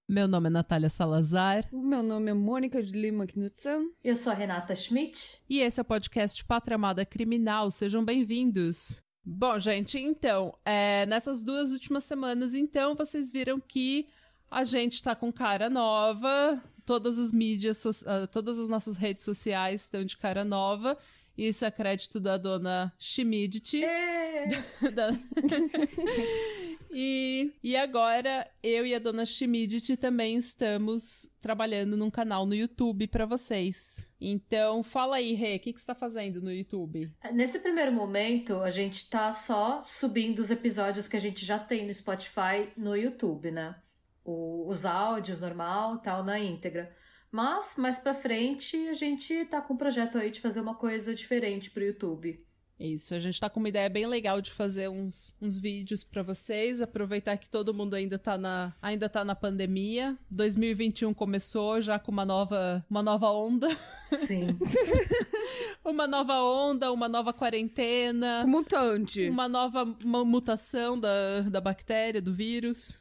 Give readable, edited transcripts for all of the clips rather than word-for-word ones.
Meu nome é Natália Salazar. Meu nome é Mônica de Lima Knudsen. Eu sou a Renata Schmidt. E esse é o podcast Pátria Amada Criminal. Sejam bem-vindos. Bom, gente, então, nessas 2 últimas semanas, então, vocês viram que a gente tá com cara nova, todas as mídias, todas as nossas redes sociais estão de cara nova. Isso é crédito da dona Schmidt. E agora, eu e a dona Schmidt também estamos trabalhando num canal no YouTube pra vocês. Então, fala aí, Rê, o que você tá fazendo no YouTube? Nesse primeiro momento, a gente tá só subindo os episódios que a gente já tem no Spotify no YouTube, né? Os áudios normal, tal, na íntegra. Mas, mais pra frente, a gente tá com um projeto aí de fazer uma coisa diferente pro YouTube. Isso, a gente tá com uma ideia bem legal de fazer uns vídeos pra vocês, aproveitar que todo mundo ainda tá na pandemia. 2021 começou já com uma nova onda. Sim. Uma nova onda, uma nova quarentena. Mutante. Uma nova mutação da bactéria, do vírus.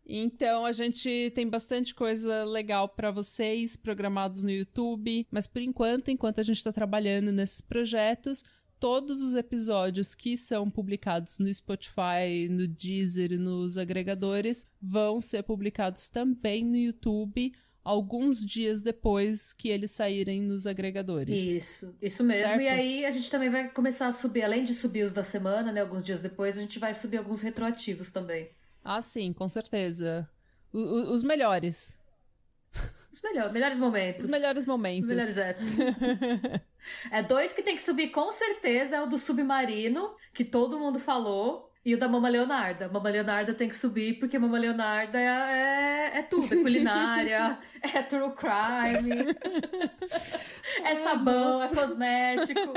Então a gente tem bastante coisa legal pra vocês programados no YouTube, mas por enquanto a gente tá trabalhando nesses projetos, todos os episódios que são publicados no Spotify, no Deezer e nos agregadores vão ser publicados também no YouTube alguns dias depois que eles saírem nos agregadores. Isso mesmo. Certo? E aí a gente também vai começar a subir, além de subir os da semana, né, alguns dias depois, a gente vai subir alguns retroativos também. Ah, sim, com certeza. Os melhores. Os melhores momentos. Os melhores momentos. Os melhores apps. 2 que tem que subir com certeza é o do Submarino, que todo mundo falou, e o da Mama Leonarda. Mama Leonarda tem que subir, porque Mama Leonarda é tudo. É culinária, é true crime, é sabão, é cosmético.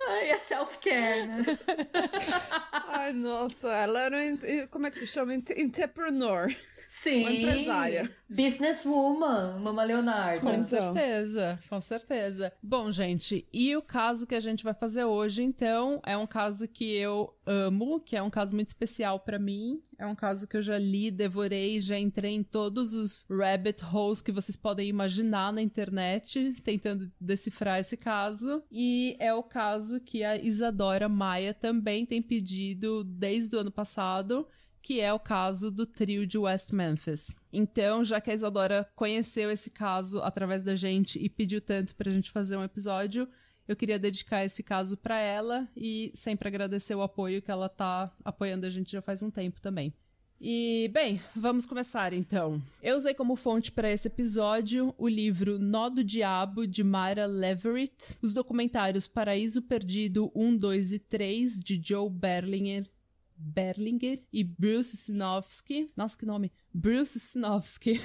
Ai, é self-care, né? Ai, nossa, ela era, como é que se chama? Entrepreneur. Sim. Uma empresária. Businesswoman, Mama Leonarda. Com certeza, com certeza. Bom, gente, e o caso que a gente vai fazer hoje, então, é um caso que eu amo, que é um caso muito especial pra mim. É um caso que eu já li, devorei, já entrei em todos os rabbit holes que vocês podem imaginar na internet, tentando decifrar esse caso. E é o caso que a Isadora Maia também tem pedido desde o ano passado, que é o caso do trio de West Memphis. Então, já que a Isadora conheceu esse caso através da gente e pediu tanto pra gente fazer um episódio, eu queria dedicar esse caso pra ela e sempre agradecer o apoio que ela tá apoiando a gente já faz um tempo também. E, bem, vamos começar então. Eu usei como fonte para esse episódio o livro Nó do Diabo, de Mara Leverett, os documentários Paraíso Perdido 1, 2 e 3, de Joe Berlinger e Bruce Sinofsky. Nossa, que nome! Bruce Sinofsky.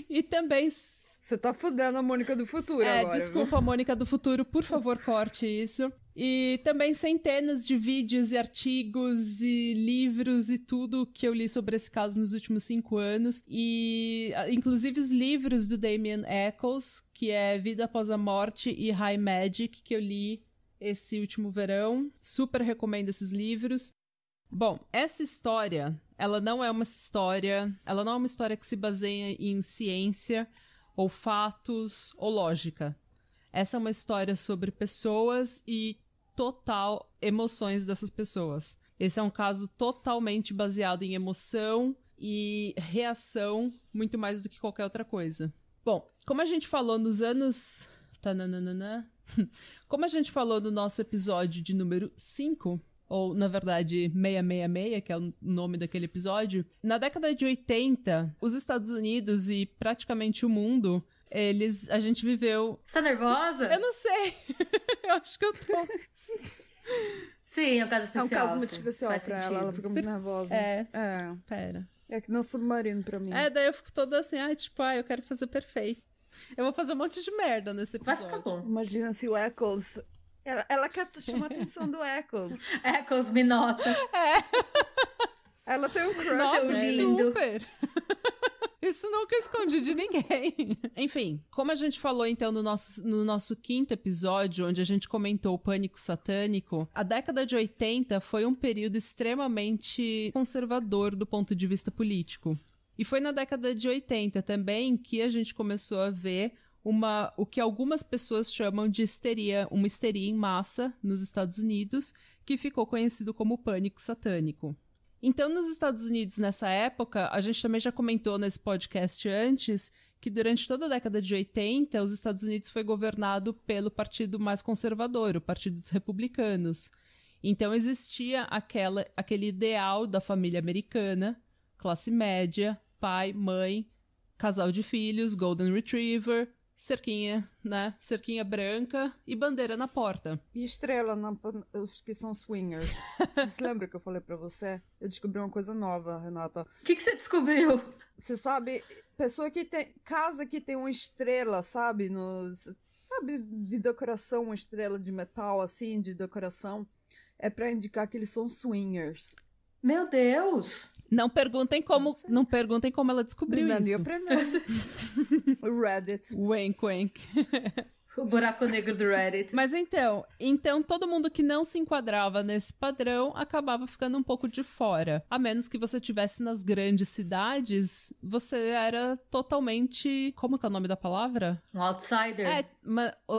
E também... Você tá fudendo a Mônica do Futuro agora. Desculpa, Mônica do Futuro, por favor, corte isso. E também centenas de vídeos e artigos e livros e tudo que eu li sobre esse caso nos últimos 5 anos. E inclusive os livros do Damien Echols, que é Vida Após a Morte e High Magic, que eu li esse último verão. Super recomendo esses livros. Bom, essa história, ela não é uma história que se baseia em ciência, ou fatos, ou lógica. Essa é uma história sobre pessoas e total emoções dessas pessoas. Esse é um caso totalmente baseado em emoção e reação, muito mais do que qualquer outra coisa. Bom, como a gente falou nos anos... Como a gente falou no nosso episódio de número 5, ou na verdade 666, que é o nome daquele episódio, na década de 80, os Estados Unidos e praticamente o mundo, a gente viveu... Você tá nervosa? Eu não sei. Eu acho que eu tô. Sim, é um caso especial. É um caso muito especial pra ela fica muito nervosa. Pera. É que não Submarino pra mim. Daí eu fico toda assim, eu quero fazer perfeito. Eu vou fazer um monte de merda nesse episódio. Vai ficar bom. Imagina se o Eccles... Ela quer chamar a atenção do Eccles. Eccles me nota. Ela tem um crush. Nossa, lindo. super! Isso nunca escondi de ninguém. Enfim, como a gente falou então no nosso quinto episódio, onde a gente comentou o pânico satânico, a década de 80 foi um período extremamente conservador do ponto de vista político. E foi na década de 80 também que a gente começou a ver o que algumas pessoas chamam de uma histeria em massa nos Estados Unidos, que ficou conhecido como pânico satânico. Então, nos Estados Unidos, nessa época, a gente também já comentou nesse podcast antes que durante toda a década de 80, os Estados Unidos foi governado pelo partido mais conservador, o Partido dos Republicanos. Então, existia aquele ideal da família americana, classe média, pai, mãe, casal de filhos, golden retriever, cerquinha, né? Cerquinha branca e bandeira na porta. E estrela, os que são swingers. Você se lembra que eu falei pra você? Eu descobri uma coisa nova, Renata. O que você descobriu? Você sabe, pessoa que tem... Casa que tem uma estrela, sabe? Sabe, de decoração, uma estrela de metal, assim, de decoração. É pra indicar que eles são swingers. Meu Deus! Não perguntem como ela descobriu isso. O Reddit. Wank, wank. O buraco negro do Reddit. Mas então todo mundo que não se enquadrava nesse padrão acabava ficando um pouco de fora. A menos que você estivesse nas grandes cidades, você era totalmente... Como que é o nome da palavra? Um outsider.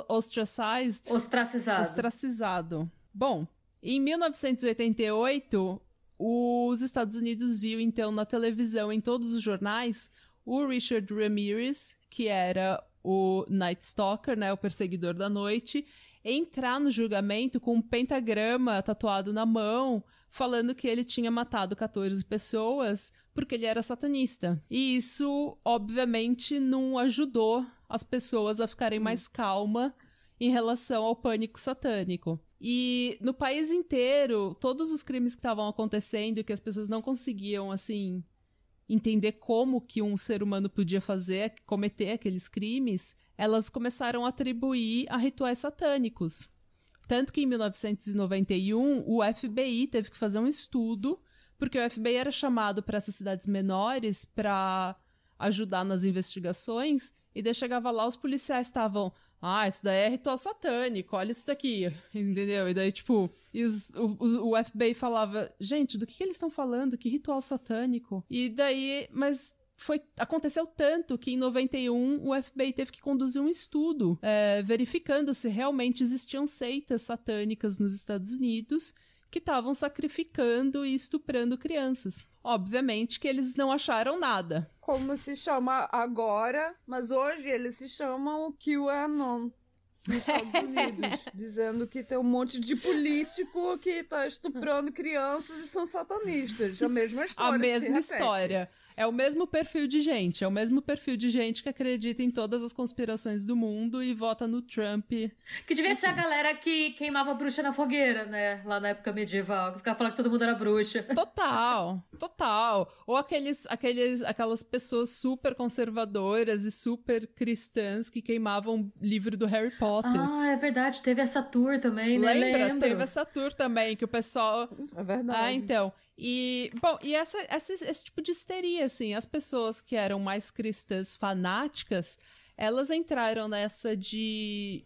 Ostracized. Ostracizado. Bom, em 1988... os Estados Unidos viu, então, na televisão, em todos os jornais, o Richard Ramirez, que era o Night Stalker, né, o perseguidor da noite, entrar no julgamento com um pentagrama tatuado na mão, falando que ele tinha matado 14 pessoas porque ele era satanista. E isso, obviamente, não ajudou as pessoas a ficarem mais calmas em relação ao pânico satânico. E no país inteiro, todos os crimes que estavam acontecendo, que as pessoas não conseguiam, assim, entender como que um ser humano podia cometer aqueles crimes, elas começaram a atribuir a rituais satânicos. Tanto que em 1991, o FBI teve que fazer um estudo, porque o FBI era chamado para essas cidades menores para ajudar nas investigações, e daí chegava lá, os policiais estavam... isso daí é ritual satânico, olha isso daqui, entendeu? E daí, tipo, o FBI falava, gente, do que eles estão falando? Que ritual satânico? E daí, mas aconteceu tanto que em 91 o FBI teve que conduzir um estudo, verificando se realmente existiam seitas satânicas nos Estados Unidos que estavam sacrificando e estuprando crianças. Obviamente que eles não acharam nada. Como se chama agora, mas hoje eles se chamam o QAnon nos Estados Unidos, dizendo que tem um monte de político que tá estuprando crianças e são satanistas. A mesma história. A mesma história. É o mesmo perfil de gente. É o mesmo perfil de gente que acredita em todas as conspirações do mundo e vota no Trump. Que devia ser a galera que queimava bruxa na fogueira, né? Lá na época medieval. Que ficava falando que todo mundo era bruxa. Total. Ou aquelas pessoas super conservadoras e super cristãs que queimavam livro do Harry Potter. É verdade. Teve essa tour também, né? Lembra? Teve essa tour também, que o pessoal... É verdade. Então... E, bom, esse tipo de histeria, assim, as pessoas que eram mais cristãs fanáticas, elas entraram nessa de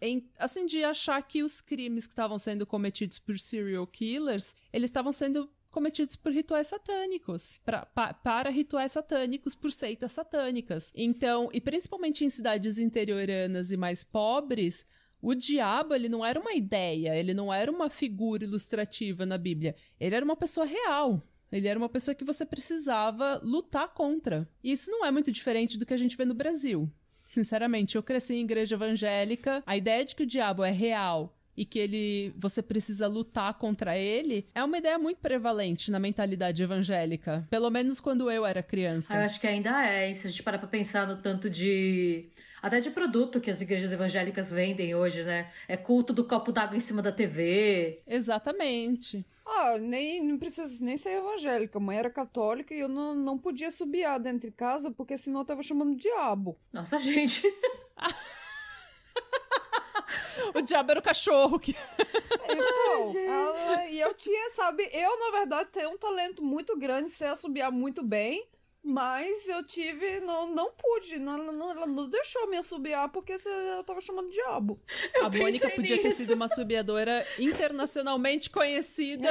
achar que os crimes que estavam sendo cometidos por serial killers, eles estavam sendo cometidos por rituais satânicos, para rituais satânicos, por seitas satânicas. Então, e principalmente em cidades interioranas e mais pobres, o diabo, ele não era uma ideia, ele não era uma figura ilustrativa na Bíblia, ele era uma pessoa real. Ele era uma pessoa que você precisava lutar contra. E isso não é muito diferente do que a gente vê no Brasil. Sinceramente, eu cresci em igreja evangélica, a ideia de que o diabo é real e que você precisa lutar contra ele, é uma ideia muito prevalente na mentalidade evangélica. Pelo menos quando eu era criança. Eu acho que ainda é, e se a gente parar pra pensar no tanto de... até de produto que as igrejas evangélicas vendem hoje, né? É culto do copo d'água em cima da TV. Exatamente. Não precisa nem ser evangélica. A mãe era católica e eu não podia assobiar dentro de casa, porque senão eu tava chamando o diabo. Nossa, gente. O diabo era o cachorro que... Então, e eu tinha, sabe, eu na verdade tenho um talento muito grande, sei assobiar muito bem, mas eu tive, não pude, ela não deixou me assobiar porque eu tava chamando diabo. A Mônica podia ter sido uma assobiadora internacionalmente conhecida.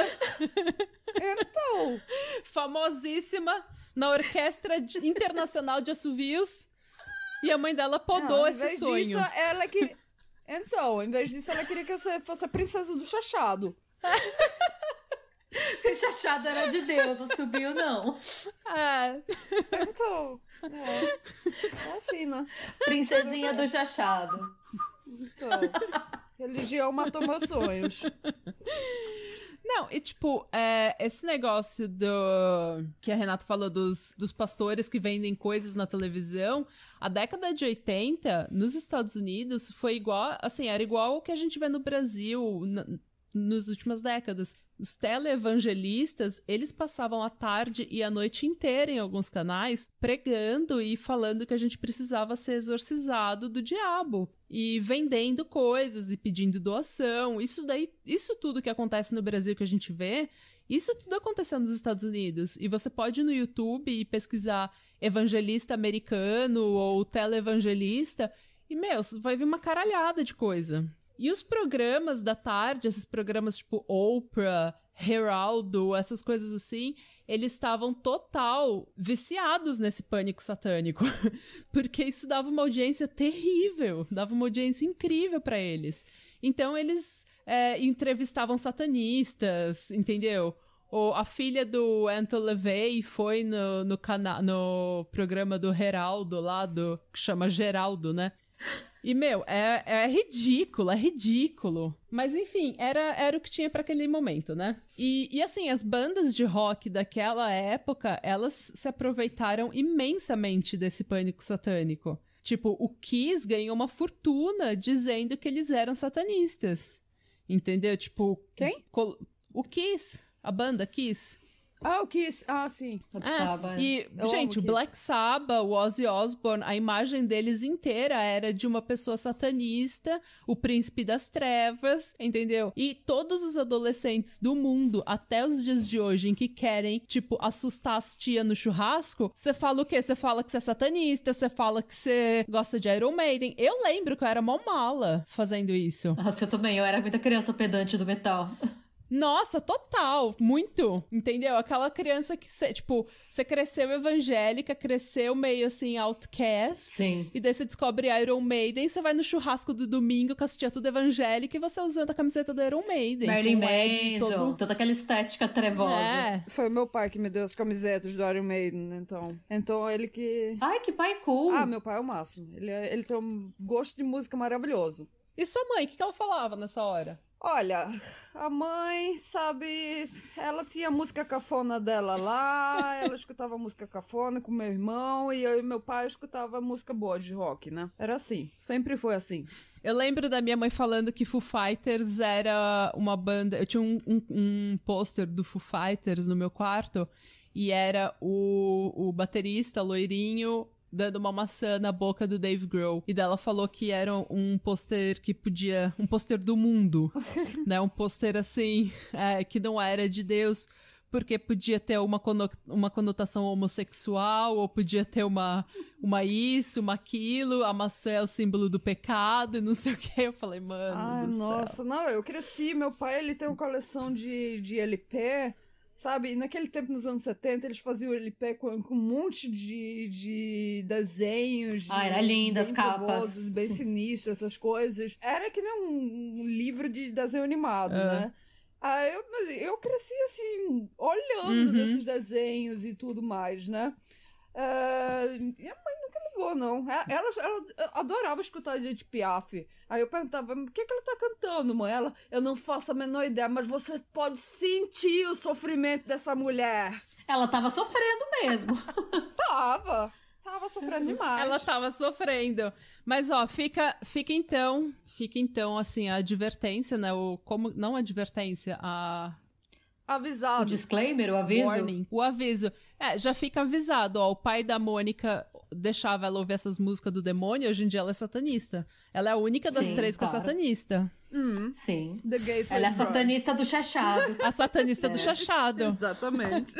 Então. Famosíssima na Orquestra Internacional de Assovios. E a mãe dela podou esse sonho. Disso, ela queria... Então, em vez disso, ela queria que eu fosse a princesa do chachado. O chachado era de Deus, assobio não. Então, é assim, né? Princesinha do chachado. Então, religião matou meus sonhos. Não, e tipo, esse negócio que a Renata falou dos pastores que vendem coisas na televisão, a década de 80, nos Estados Unidos, foi igual, assim, era igual ao que a gente vê no Brasil nas últimas décadas. Os televangelistas, eles passavam a tarde e a noite inteira em alguns canais pregando e falando que a gente precisava ser exorcizado do diabo e vendendo coisas e pedindo doação. Isso tudo que acontece no Brasil que a gente vê, isso tudo aconteceu nos Estados Unidos. E você pode ir no YouTube e pesquisar evangelista americano ou televangelista e, vai vir uma caralhada de coisa. E os programas da tarde, esses programas tipo Oprah, Heraldo, essas coisas assim, eles estavam total viciados nesse pânico satânico. Porque isso dava uma audiência terrível, dava uma audiência incrível pra eles. Então eles entrevistavam satanistas, entendeu? A filha do Anton LaVey foi no programa do Heraldo lá, que chama Geraldo, né? E, é ridículo. Mas, enfim, era o que tinha pra aquele momento, né? E, assim, as bandas de rock daquela época, elas se aproveitaram imensamente desse pânico satânico. Tipo, o Kiss ganhou uma fortuna dizendo que eles eram satanistas. Entendeu? Tipo... Quem? O Kiss, a banda Kiss. O Kiss. Sim. Black Sabbath. E, gente, o Black Sabbath, o Ozzy Osbourne, a imagem deles inteira era de uma pessoa satanista, o príncipe das trevas, entendeu? E todos os adolescentes do mundo, até os dias de hoje, em que querem, tipo, assustar as tia no churrasco, você fala o quê? Você fala que você é satanista, você fala que você gosta de Iron Maiden. Eu lembro que eu era mó mala fazendo isso. Nossa, eu também. Eu era muita criança pedante do metal. Nossa, total, muito, entendeu? Aquela criança que, você cresceu evangélica, cresceu meio assim, outcast. Sim. E daí você descobre Iron Maiden, você vai no churrasco do domingo com as tia tudo evangélica e você usando a camiseta do Iron Maiden. Marilyn Manson, toda aquela estética trevosa. Foi meu pai que me deu as camisetas do Iron Maiden, então ele que... Ai, que pai cool. Meu pai é o máximo, ele tem um gosto de música maravilhoso. E sua mãe, o que ela falava nessa hora? Olha, a mãe, sabe, ela tinha a música cafona dela lá, ela escutava música cafona com meu irmão, e eu e meu pai escutava música boa de rock, né? Era assim, sempre foi assim. Eu lembro da minha mãe falando que Foo Fighters era uma banda... Eu tinha um pôster do Foo Fighters no meu quarto, e era o baterista loirinho dando uma maçã na boca do Dave Grohl. E dela falou que era um pôster que podia... Um pôster do mundo, né? Um pôster, assim, que não era de Deus, porque podia ter uma conotação homossexual, ou podia ter uma isso, uma aquilo, a maçã é o símbolo do pecado, e não sei o que. Eu falei, mano do nossa, céu. Não, eu cresci, meu pai, ele tem uma coleção de LP... Sabe, naquele tempo, nos anos 70, eles faziam LP com um monte de desenhos. Era lindo, as capas. Bem sinistros, essas coisas. Era que nem um livro de desenho animado, né? Eu cresci, assim, olhando nesses desenhos e tudo mais, né? Minha mãe nunca ligou, não. Ela adorava escutar a Edith Piaf. Aí eu perguntava, por que ela tá cantando, mãe? Eu não faço a menor ideia, mas você pode sentir o sofrimento dessa mulher. Ela tava sofrendo mesmo. Tava sofrendo demais. Ela tava sofrendo. Mas, ó, fica então, assim, a advertência, né? Não a advertência, Avisado. O disclaimer, o aviso? Warning. O aviso. Já fica avisado, ó. O pai da Mônica deixava ela ouvir essas músicas do demônio, hoje em dia ela é satanista. Ela é a única das três que é satanista. Sim. The Gateway Ela é a Drug. satanista do chachado. A satanista do chachado. Exatamente.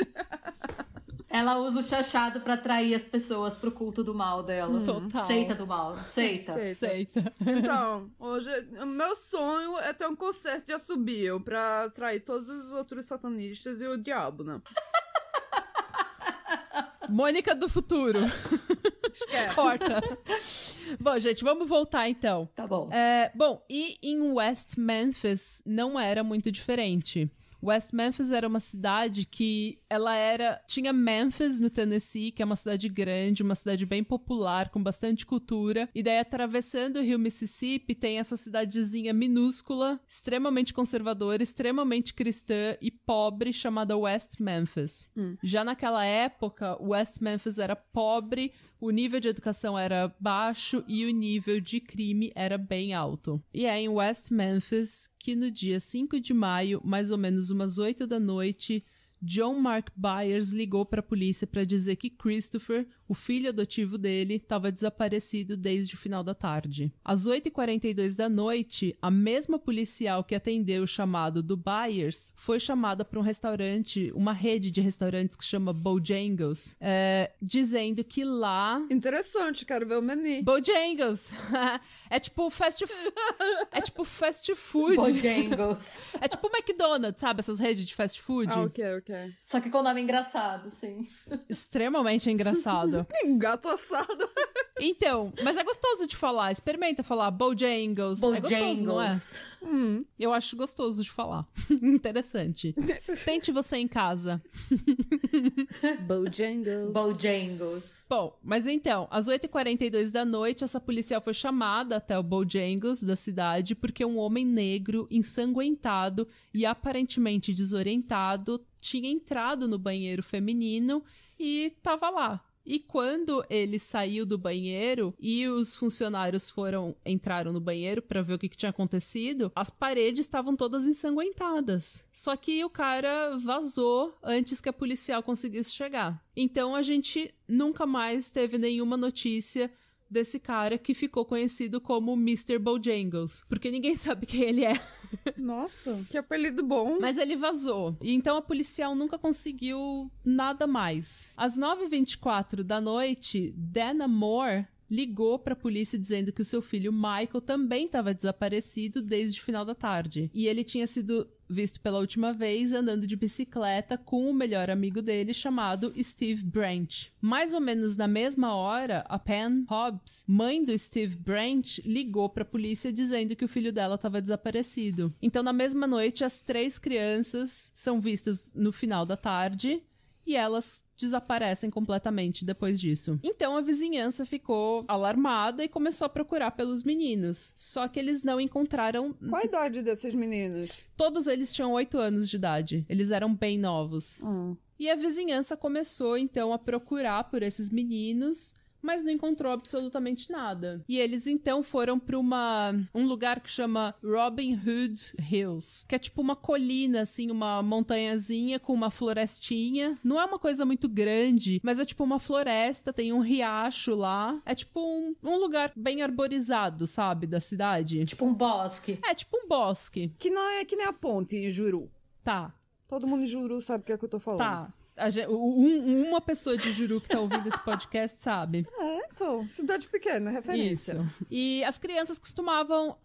Ela usa o chachado pra atrair as pessoas pro culto do mal dela. Total. Seita do mal. Seita. Aceita. Então, hoje, o meu sonho é ter um concerto de assobio pra atrair todos os outros satanistas e o diabo, né? Mônica do futuro. Esquece. Corta. Bom, gente, vamos voltar então. Tá bom. Bom, e em West Memphis não era muito diferente. West Memphis era uma cidade que tinha Memphis, no Tennessee, que é uma cidade grande, uma cidade bem popular, com bastante cultura. E daí, atravessando o rio Mississippi, tem essa cidadezinha minúscula, extremamente conservadora, extremamente cristã e pobre, chamada West Memphis. Já naquela época, West Memphis era pobre, o nível de educação era baixo e o nível de crime era bem alto. E é em West Memphis que no dia 5 de maio, mais ou menos umas 8 da noite, John Mark Byers ligou para a polícia para dizer que Christopher, o filho adotivo dele, estava desaparecido desde o final da tarde. Às 8h42 da noite, a mesma policial que atendeu o chamado do Byers foi chamada para um restaurante, uma rede de restaurantes que chama Bojangles, dizendo que lá... Interessante, quero ver o menu. Bojangles! É tipo fast food. Bojangles. É tipo McDonald's, sabe? Essas redes de fast food. Ah, ok. Só que com nome engraçado, sim. Extremamente engraçado. Gato assado. Então, mas é gostoso de falar. Experimenta falar Bojangles. É gostoso, não é? Eu acho gostoso de falar. Interessante. Tente você em casa. Bojangles. Bom, mas então, às 8h42 da noite, essa policial foi chamada até o Bojangles da cidade porque um homem negro, ensanguentado e aparentemente desorientado, tinha entrado no banheiro feminino e tava lá. E quando ele saiu do banheiro e os funcionários entraram no banheiro para ver o que tinha acontecido, as paredes estavam todas ensanguentadas. Só que o cara vazou antes que a policial conseguisse chegar. Então a gente nunca mais teve nenhuma notícia desse cara que ficou conhecido como Mr. Bojangles, porque ninguém sabe quem ele é. Nossa, que apelido bom. Mas ele vazou. E então a policial nunca conseguiu nada mais. Às 9h24 da noite, Dana Moore ligou para a polícia dizendo que o seu filho Michael também estava desaparecido desde o final da tarde. E ele tinha sido visto pela última vez andando de bicicleta com o melhor amigo dele chamado Steve Branch. Mais ou menos na mesma hora, a Pam Hobbs, mãe do Steve Branch, ligou para a polícia dizendo que o filho dela estava desaparecido. Então, na mesma noite, as 3 crianças são vistas no final da tarde e elas desaparecem completamente depois disso. Então a vizinhança ficou alarmada e começou a procurar pelos meninos. Só que eles não encontraram... Qual a idade desses meninos? Todos eles tinham 8 anos de idade. Eles eram bem novos. E a vizinhança começou, então, a procurar por esses meninos, mas não encontrou absolutamente nada. E eles, então, foram para um lugar que chama Robin Hood Hills, que é tipo uma colina, assim, uma montanhazinha com uma florestinha. Não é uma coisa muito grande, mas é tipo uma floresta, tem um riacho lá. É tipo um lugar bem arborizado, sabe, da cidade. Tipo um bosque. É tipo um bosque. Que não é que nem a ponte em Juru. Tá. Todo mundo em Juru sabe o que é que eu tô falando. Tá. Uma pessoa de Juru que tá ouvindo esse podcast sabe. Então, cidade pequena, referência. Isso. E as crianças costumavam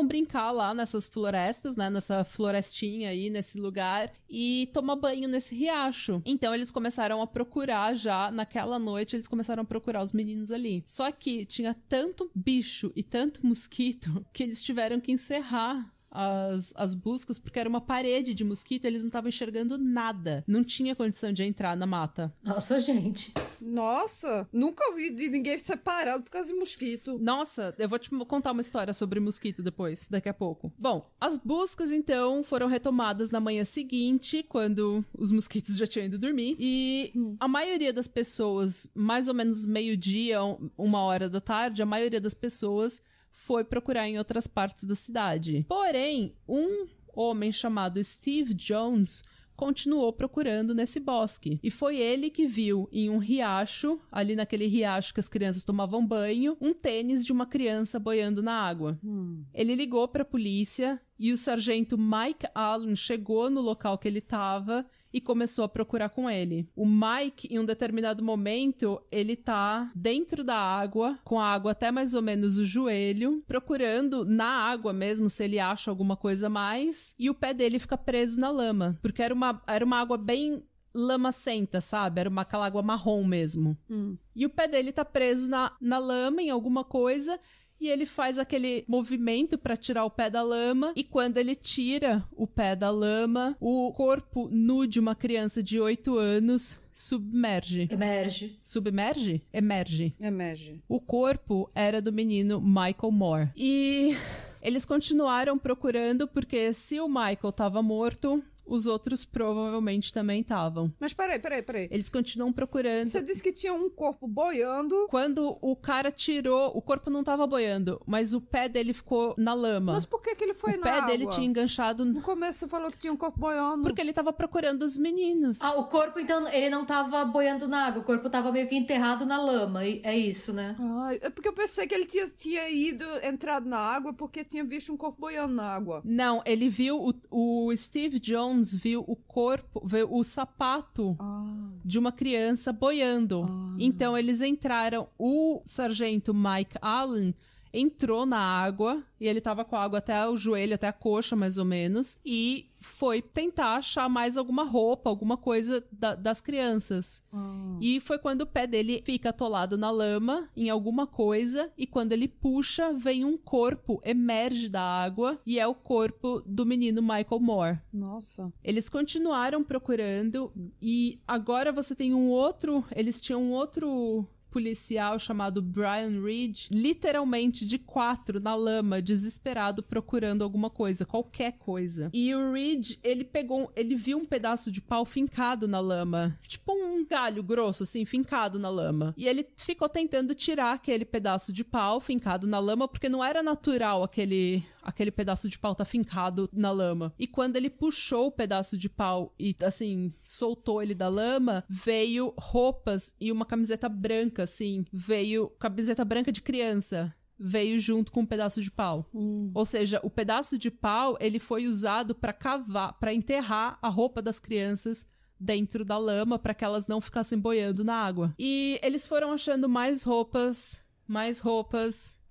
brincar lá nessas florestas, né? Nessa florestinha aí, nesse lugar, e tomar banho nesse riacho. Então eles começaram a procurar já, naquela noite, eles começaram a procurar os meninos ali. Só que tinha tanto bicho e tanto mosquito que eles tiveram que encerrar as buscas porque era uma parede de mosquito, eles não estavam enxergando nada. Não tinha condição de entrar na mata. Nossa, gente. Nossa, nunca ouvi de ninguém separado por causa de mosquito. Nossa, eu vou te contar uma história sobre mosquito depois, daqui a pouco. Bom, as buscas, então, foram retomadas na manhã seguinte, quando os mosquitos já tinham ido dormir. E a maioria das pessoas, mais ou menos meio-dia, 1h da tarde, a maioria das pessoas foi procurar em outras partes da cidade. Porém, um homem chamado Steve Jones continuou procurando nesse bosque. E foi ele que viu em um riacho, ali naquele riacho que as crianças tomavam banho, um tênis de uma criança boiando na água. Ele ligou para a polícia e o sargento Mike Allen chegou no local que ele estava e começou a procurar com ele. O Mike, em um determinado momento, ele tá dentro da água, com a água até mais ou menos o joelho, procurando na água mesmo se ele acha alguma coisa mais, e o pé dele fica preso na lama, porque era uma água bem lamacenta, sabe? Era aquela água marrom mesmo. E o pé dele tá preso na lama, em alguma coisa, e ele faz aquele movimento pra tirar o pé da lama, e quando ele tira o pé da lama, o corpo nu de uma criança de 8 anos submerge. Emerge. Submerge? Emerge. Emerge. O corpo era do menino Michael Moore. E eles continuaram procurando, porque se o Michael tava morto, os outros provavelmente também estavam. Mas peraí. Eles continuam procurando. Você disse que tinha um corpo boiando. Quando o cara tirou, o corpo não tava boiando, mas o pé dele ficou na lama. Mas por que ele foi na água? O pé dele tinha enganchado... No começo você falou que tinha um corpo boiando. Porque ele tava procurando os meninos. Ah, o corpo, então, ele não tava boiando na água. O corpo tava meio que enterrado na lama. É isso, né? É porque eu pensei que ele tinha entrado na água porque tinha visto um corpo boiando na água. Não, ele viu o Steve Jones viu o corpo, viu o sapato de uma criança boiando. Então eles entraram, o sargento Mike Allen entrou na água, e ele tava com a água até o joelho, até a coxa mais ou menos, e foi tentar achar mais alguma roupa, alguma coisa das crianças. E foi quando o pé dele fica atolado na lama, em alguma coisa, e quando ele puxa, vem um corpo, emerge da água, e é o corpo do menino Michael Moore. Nossa. Eles continuaram procurando, e agora você tem eles tinham um outro policial chamado Brian Reed, literalmente de 4 na lama, desesperado, procurando alguma coisa, qualquer coisa. E o Reed, ele viu um pedaço de pau fincado na lama, tipo um galho grosso, assim, fincado na lama. E ele ficou tentando tirar aquele pedaço de pau fincado na lama, porque não era natural aquele pedaço de pau tá fincado na lama. E quando ele puxou o pedaço de pau e, assim, soltou ele da lama, veio roupas e uma camiseta branca, assim. Veio camiseta branca de criança. Veio junto com um pedaço de pau. Ou seja, o pedaço de pau, ele foi usado pra cavar, pra enterrar a roupa das crianças dentro da lama, pra que elas não ficassem boiando na água. E eles foram achando mais roupas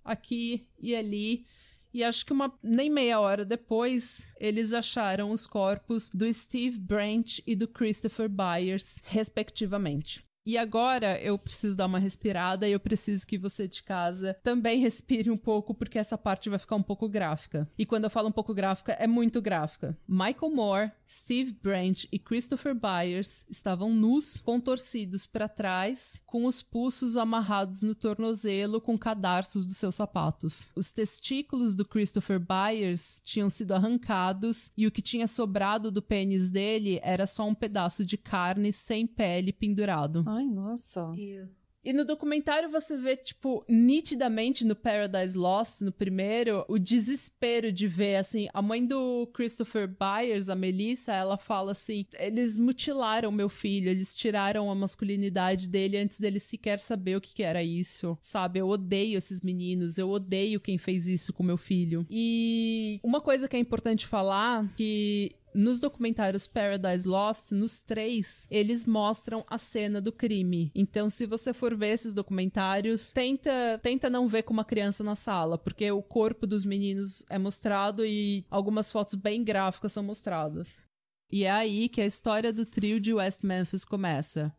aqui e ali. E acho que nem meia hora depois, eles acharam os corpos do Steve Branch e do Christopher Byers, respectivamente. E agora eu preciso dar uma respirada e eu preciso que você de casa também respire um pouco, porque essa parte vai ficar um pouco gráfica. E quando eu falo um pouco gráfica, é muito gráfica. Michael Moore, Steve Branch e Christopher Byers estavam nus, contorcidos para trás, com os pulsos amarrados no tornozelo com cadarços dos seus sapatos. Os testículos do Christopher Byers tinham sido arrancados e o que tinha sobrado do pênis dele era só um pedaço de carne sem pele pendurado. Ai, nossa. E no documentário você vê, tipo, nitidamente no Paradise Lost, no primeiro, o desespero de ver, assim, a mãe do Christopher Byers, a Melissa, ela fala assim, eles mutilaram meu filho, eles tiraram a masculinidade dele antes dele sequer saber o que era isso, sabe? Eu odeio esses meninos, eu odeio quem fez isso com meu filho. E uma coisa que é importante falar, que nos documentários Paradise Lost, nos 3, eles mostram a cena do crime. Então, se você for ver esses documentários, tenta não ver com uma criança na sala, porque o corpo dos meninos é mostrado e algumas fotos bem gráficas são mostradas. E é aí que a história do trio de West Memphis começa.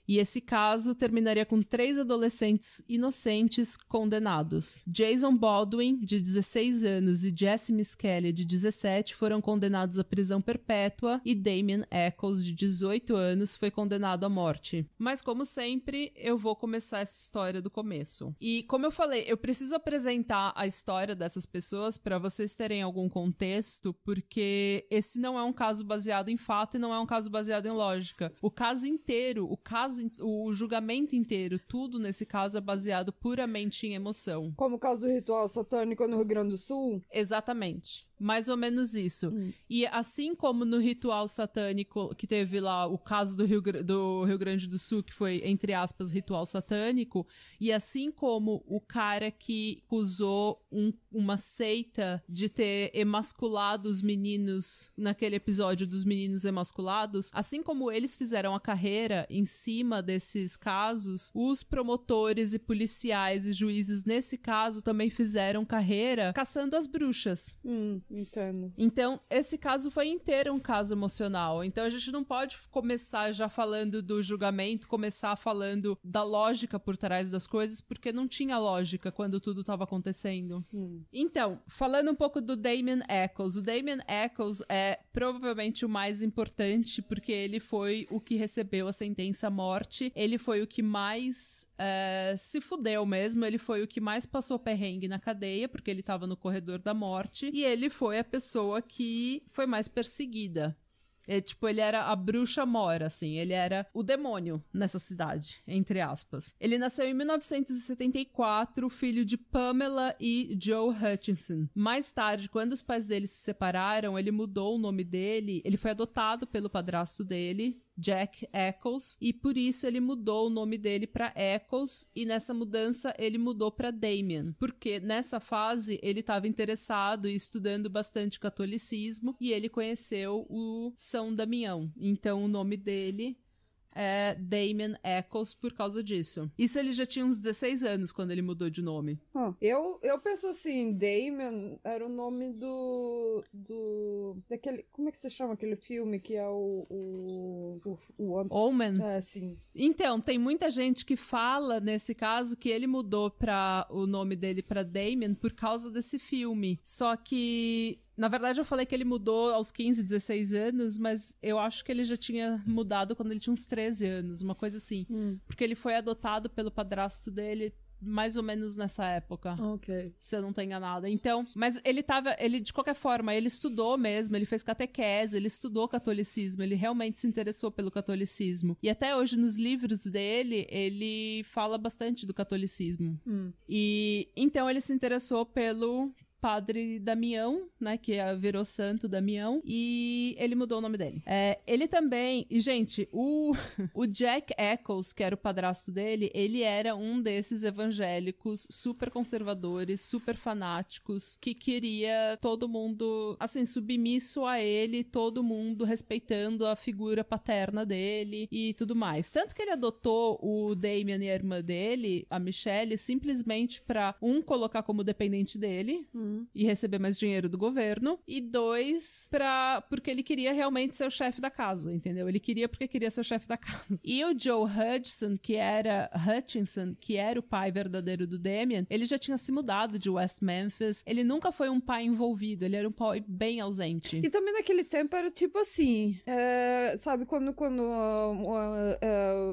E esse caso terminaria com 3 adolescentes inocentes condenados. Jason Baldwin, de 16 anos, e Jesse Misskelley, de 17, foram condenados à prisão perpétua, e Damien Echols, de 18 anos, foi condenado à morte. Mas, como sempre, eu vou começar essa história do começo. E, como eu falei, eu preciso apresentar a história dessas pessoas para vocês terem algum contexto, porque esse não é um caso baseado em fato e não é um caso baseado em lógica. O caso inteiro, o julgamento inteiro, tudo nesse caso é baseado puramente em emoção. Como o caso do ritual satânico no Rio Grande do Sul? Exatamente. Mais ou menos isso. E assim como no ritual satânico, que teve lá o caso do Rio Grande do Sul, que foi, entre aspas, ritual satânico, e assim como o cara que acusou uma seita de ter emasculado os meninos naquele episódio dos meninos emasculados, assim como eles fizeram a carreira em cima desses casos, os promotores e policiais e juízes nesse caso também fizeram carreira caçando as bruxas. Entendo. Então, esse caso foi inteiro um caso emocional. Então, a gente não pode começar já falando do julgamento, começar falando da lógica por trás das coisas, porque não tinha lógica quando tudo estava acontecendo. Então, falando um pouco do Damien Echols. O Damien Echols é provavelmente o mais importante, porque ele foi o que recebeu a sentença à morte. Ele foi o que mais se fudeu mesmo. Ele foi o que mais passou perrengue na cadeia, porque ele estava no corredor da morte. E ele foi a pessoa que foi mais perseguida. Ele era a bruxa mora, assim. Ele era o demônio nessa cidade, entre aspas. Ele nasceu em 1974, filho de Pamela e Joe Hutchinson. Mais tarde, quando os pais dele se separaram, ele mudou o nome dele. Ele foi adotado pelo padrasto dele, Jack Echols, e por isso ele mudou o nome dele para Echols, e nessa mudança ele mudou para Damien, porque nessa fase ele estava interessado e estudando bastante catolicismo, e ele conheceu o São Damião, então o nome dele é Damien Echols por causa disso. Isso ele já tinha uns 16 anos quando ele mudou de nome. Eu penso assim, Damien era o nome daquele, como é que se chama aquele filme que é o Omen? É, sim. Então, tem muita gente que fala, nesse caso, que ele mudou o nome dele pra Damien por causa desse filme. Só que na verdade, eu falei que ele mudou aos 15, 16 anos, mas eu acho que ele já tinha mudado quando ele tinha uns 13 anos, uma coisa assim. Porque ele foi adotado pelo padrasto dele mais ou menos nessa época. Ok. Se eu não tô enganada. Então, mas ele de qualquer forma, ele estudou mesmo, ele fez catequese, ele estudou catolicismo, ele realmente se interessou pelo catolicismo. E até hoje, nos livros dele, ele fala bastante do catolicismo. E então ele se interessou pelo Padre Damião, né, que virou Santo Damião, e ele mudou o nome dele. Ele também, e gente, o Jack Echols, que era o padrasto dele, ele era um desses evangélicos super conservadores, super fanáticos, que queria todo mundo, assim, submisso a ele, todo mundo respeitando a figura paterna dele e tudo mais. Tanto que ele adotou o Damien e a irmã dele, a Michelle, simplesmente pra, colocar como dependente dele, e receber mais dinheiro do governo, e 2, porque ele queria realmente ser o chefe da casa, entendeu? Ele queria porque queria ser o chefe da casa. E o Joe Hutchinson, que era o pai verdadeiro do Damien, ele já tinha se mudado de West Memphis, ele nunca foi um pai envolvido, ele era um pai bem ausente. E também naquele tempo era tipo assim, sabe, quando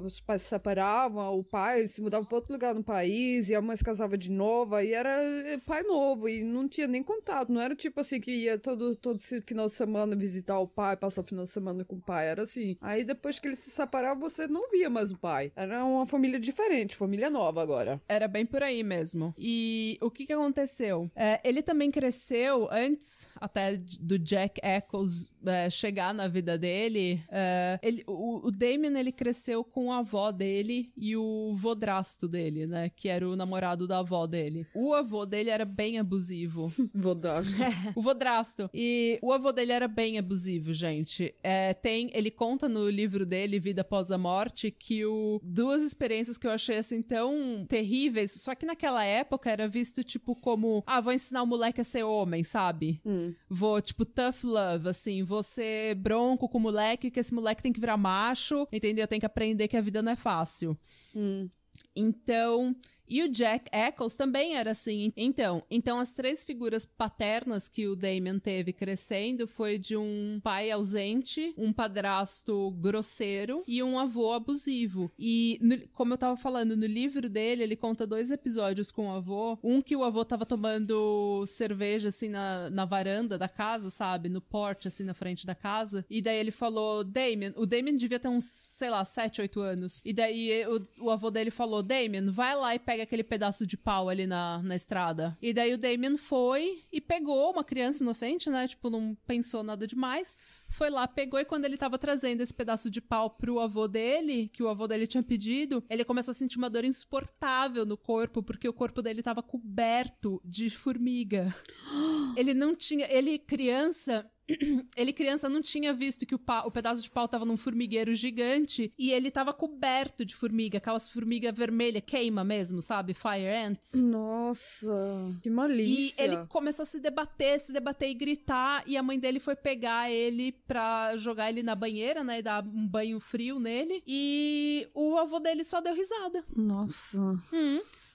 os pais se separavam, o pai se mudava para outro lugar no país, e a mãe se casava de novo, e era pai novo, e não tinha nem contato, não era tipo assim que ia todo final de semana visitar o pai, passar o final de semana com o pai, era assim. Aí depois que eles se separaram, você não via mais o pai. Era uma família diferente, família nova agora. Era bem por aí mesmo. E o que aconteceu? Ele também cresceu antes até do Jack Echols chegar na vida dele. O Damien, ele cresceu com a avó dele e o vodrasto dele, né? Que era o namorado da avó dele. O avô dele era bem abusivo. Vodrasto. O vodrasto. E o avô dele era bem abusivo, gente. Ele conta no livro dele, Vida Após a Morte, que duas experiências que eu achei, assim, tão terríveis, só que naquela época era visto, tipo, como, vou ensinar o moleque a ser homem, sabe? Vou, tipo, tough love, assim, você bronco com o moleque, que esse moleque tem que virar macho, entendeu? Tem que aprender que a vida não é fácil. Então... E o Jack Eccles também era assim. Então as 3 figuras paternas que o Damien teve crescendo foi de um pai ausente, um padrasto grosseiro e um avô abusivo. E, como eu tava falando, no livro dele, ele conta 2 episódios com o avô. Um que o avô tava tomando cerveja, assim, na varanda da casa, sabe? No porte, assim, na frente da casa. E daí ele falou, o Damien devia ter uns, sei lá, 7, 8 anos. E daí o avô dele falou, Damien, vai lá e pega aquele pedaço de pau ali na estrada. E daí o Damien foi e pegou uma criança inocente, né? Tipo, não pensou nada demais. Foi lá, pegou, e quando ele tava trazendo esse pedaço de pau pro avô dele, que o avô dele tinha pedido, ele começou a sentir uma dor insuportável no corpo, porque o corpo dele tava coberto de formiga. Ele não tinha... Ele criança não tinha visto que o pedaço de pau tava num formigueiro gigante e ele tava coberto de formiga, aquelas formigas vermelhas, queima mesmo, sabe? Fire ants. Nossa, que malícia. E ele começou a se debater e gritar, e a mãe dele foi pegar ele pra jogar ele na banheira, né? E dar um banho frio nele. E o avô dele só deu risada. Nossa.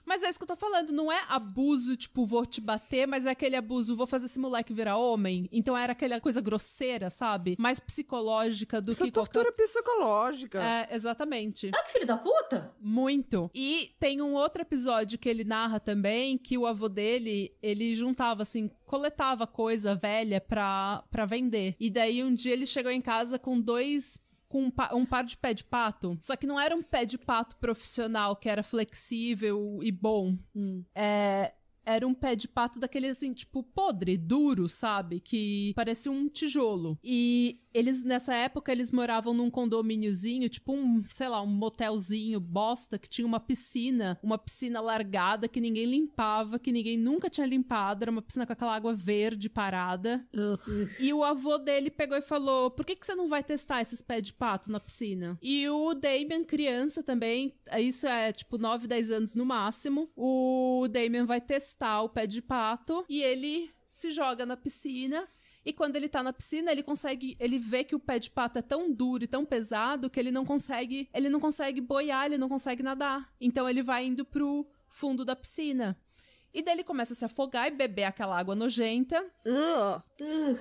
Mas é isso que eu tô falando, não é abuso, tipo, vou te bater, mas é aquele abuso, vou fazer esse moleque virar homem. Então era aquela coisa grosseira, sabe? Mais psicológica do que tortura psicológica. É, exatamente. Ah, que filho da puta! Muito. E tem um outro episódio que ele narra também, que o avô dele, ele juntava, assim, coletava coisa velha pra vender. E daí um dia ele chegou em casa com um par de pé de pato. Só que não era um pé de pato profissional que era flexível e bom. Era um pé de pato daquele, assim, tipo, podre, duro, sabe? Que parecia um tijolo. E eles, nessa época, eles moravam num condomíniozinho, tipo sei lá, um motelzinho bosta, que tinha uma piscina largada que ninguém limpava, que ninguém nunca tinha limpado. Era uma piscina com aquela água verde parada. E o avô dele pegou e falou, por que você não vai testar esses pés de pato na piscina? E o Damien, criança também, isso é tipo 9, 10 anos no máximo, o Damien vai testar o pé de pato e ele se joga na piscina. E quando ele tá na piscina, ele vê que o pé de pato é tão duro e tão pesado que ele não consegue boiar, ele não consegue nadar. Então ele vai indo pro fundo da piscina. E daí ele começa a se afogar e beber aquela água nojenta,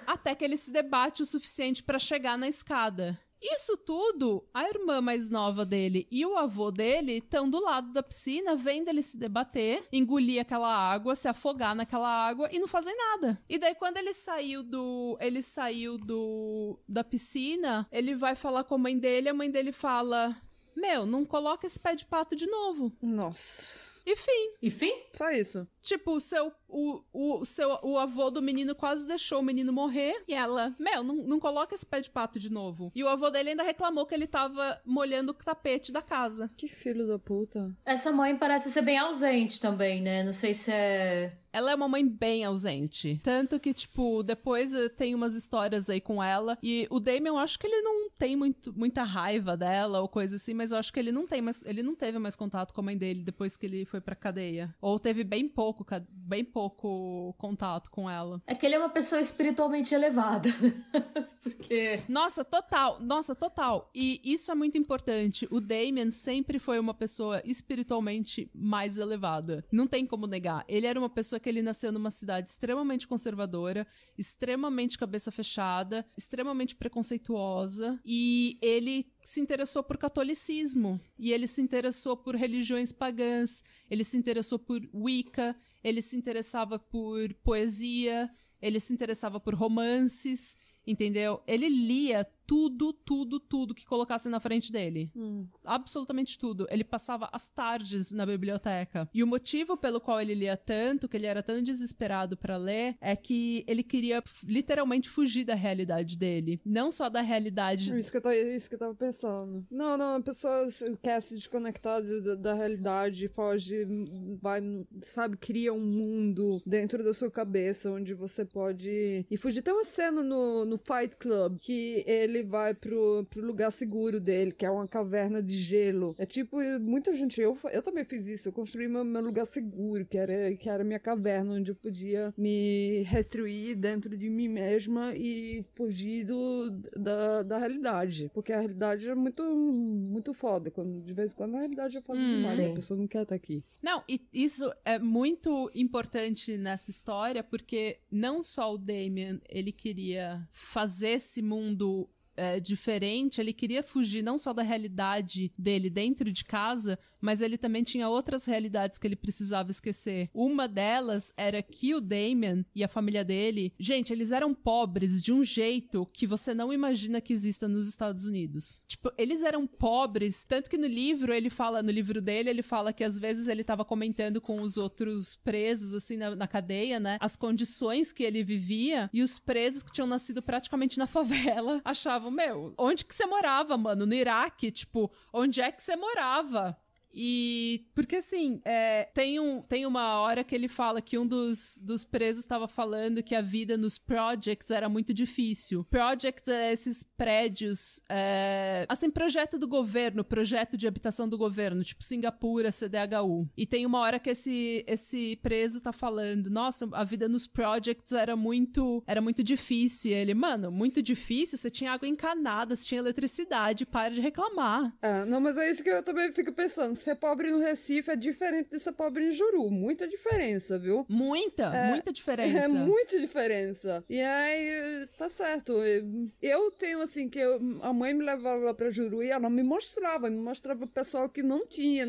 até que ele se debate o suficiente pra chegar na escada. Isso tudo, a irmã mais nova dele e o avô dele estão do lado da piscina, vendo ele se debater, engolir aquela água, se afogar naquela água e não fazem nada. E daí quando ele saiu da piscina, ele vai falar com a mãe dele fala, não coloca esse pé de pato de novo. Nossa. E fim? Só isso. Tipo, o avô do menino quase deixou o menino morrer. E ela, não coloca esse pé de pato de novo. E o avô dele ainda reclamou que ele tava molhando o tapete da casa. Que filho da puta. Essa mãe parece ser bem ausente também, né? Não sei se é... Ela é uma mãe bem ausente. Tanto que, tipo, depois tem umas histórias aí com ela. E o Damien, eu acho que ele não tem muita raiva dela ou coisa assim, mas eu acho que ele não teve mais contato com a mãe dele depois que ele foi pra cadeia. Ou teve bem pouco contato com ela. É que ele é uma pessoa espiritualmente elevada. Porque... Nossa, total. E isso é muito importante. O Damien sempre foi uma pessoa espiritualmente mais elevada. Não tem como negar. Ele era uma pessoa que ele nasceu numa cidade extremamente conservadora, extremamente cabeça fechada, extremamente preconceituosa, e ele se interessou por catolicismo, e ele se interessou por religiões pagãs, ele se interessou por Wicca, ele se interessava por poesia, ele se interessava por romances, entendeu? Ele lia tudo que colocassem na frente dele. Absolutamente tudo. Ele passava as tardes na biblioteca. E o motivo pelo qual ele lia tanto, que ele era tão desesperado pra ler, é que ele queria literalmente fugir da realidade dele. Não só da realidade... Isso que eu tava pensando. Não, a pessoa quer se desconectar da realidade, foge, vai, sabe, cria um mundo dentro da sua cabeça onde você pode... E fugir. Tem uma cena no Fight Club que ele ele vai pro lugar seguro dele, que é uma caverna de gelo. É tipo, muita gente... Eu também fiz isso. Eu construí meu lugar seguro, que era minha caverna, onde eu podia me restruir dentro de mim mesma e fugir da realidade. Porque a realidade é muito, muito foda. De vez em quando a realidade é foda demais. sim. A pessoa não quer estar aqui. Não, e isso é muito importante nessa história, porque não só o Damien, ele queria fazer esse mundo diferente, ele queria fugir não só da realidade dele dentro de casa, mas ele também tinha outras realidades que ele precisava esquecer. Uma delas era que o Damien e a família dele, gente, eles eram pobres de um jeito que você não imagina que exista nos Estados Unidos. Tipo, eles eram pobres, tanto que no livro dele, ele fala que às vezes ele tava comentando com os outros presos, assim, na cadeia, né, as condições que ele vivia, e os presos que tinham nascido praticamente na favela achavam, meu, onde que você morava, mano? No Iraque, tipo, onde é que você morava? E porque assim, tem uma hora que ele fala que um dos presos estava falando que a vida nos projects era muito difícil. Projects é esses prédios, assim, projeto do governo, projeto de habitação do governo, tipo Singapura, CDHU. E tem uma hora que esse preso tá falando, nossa, a vida nos projects era muito difícil. E ele, mano, muito difícil? Você tinha água encanada, você tinha eletricidade, para de reclamar. Não, mas é isso que eu também fico pensando. Ser pobre no Recife é diferente de ser pobre em Juru. Muita diferença, viu? Muita diferença. É muita diferença. E aí, tá certo. Eu tenho, assim, que a mãe me levava lá pra Juru e ela me mostrava o pessoal que não tinha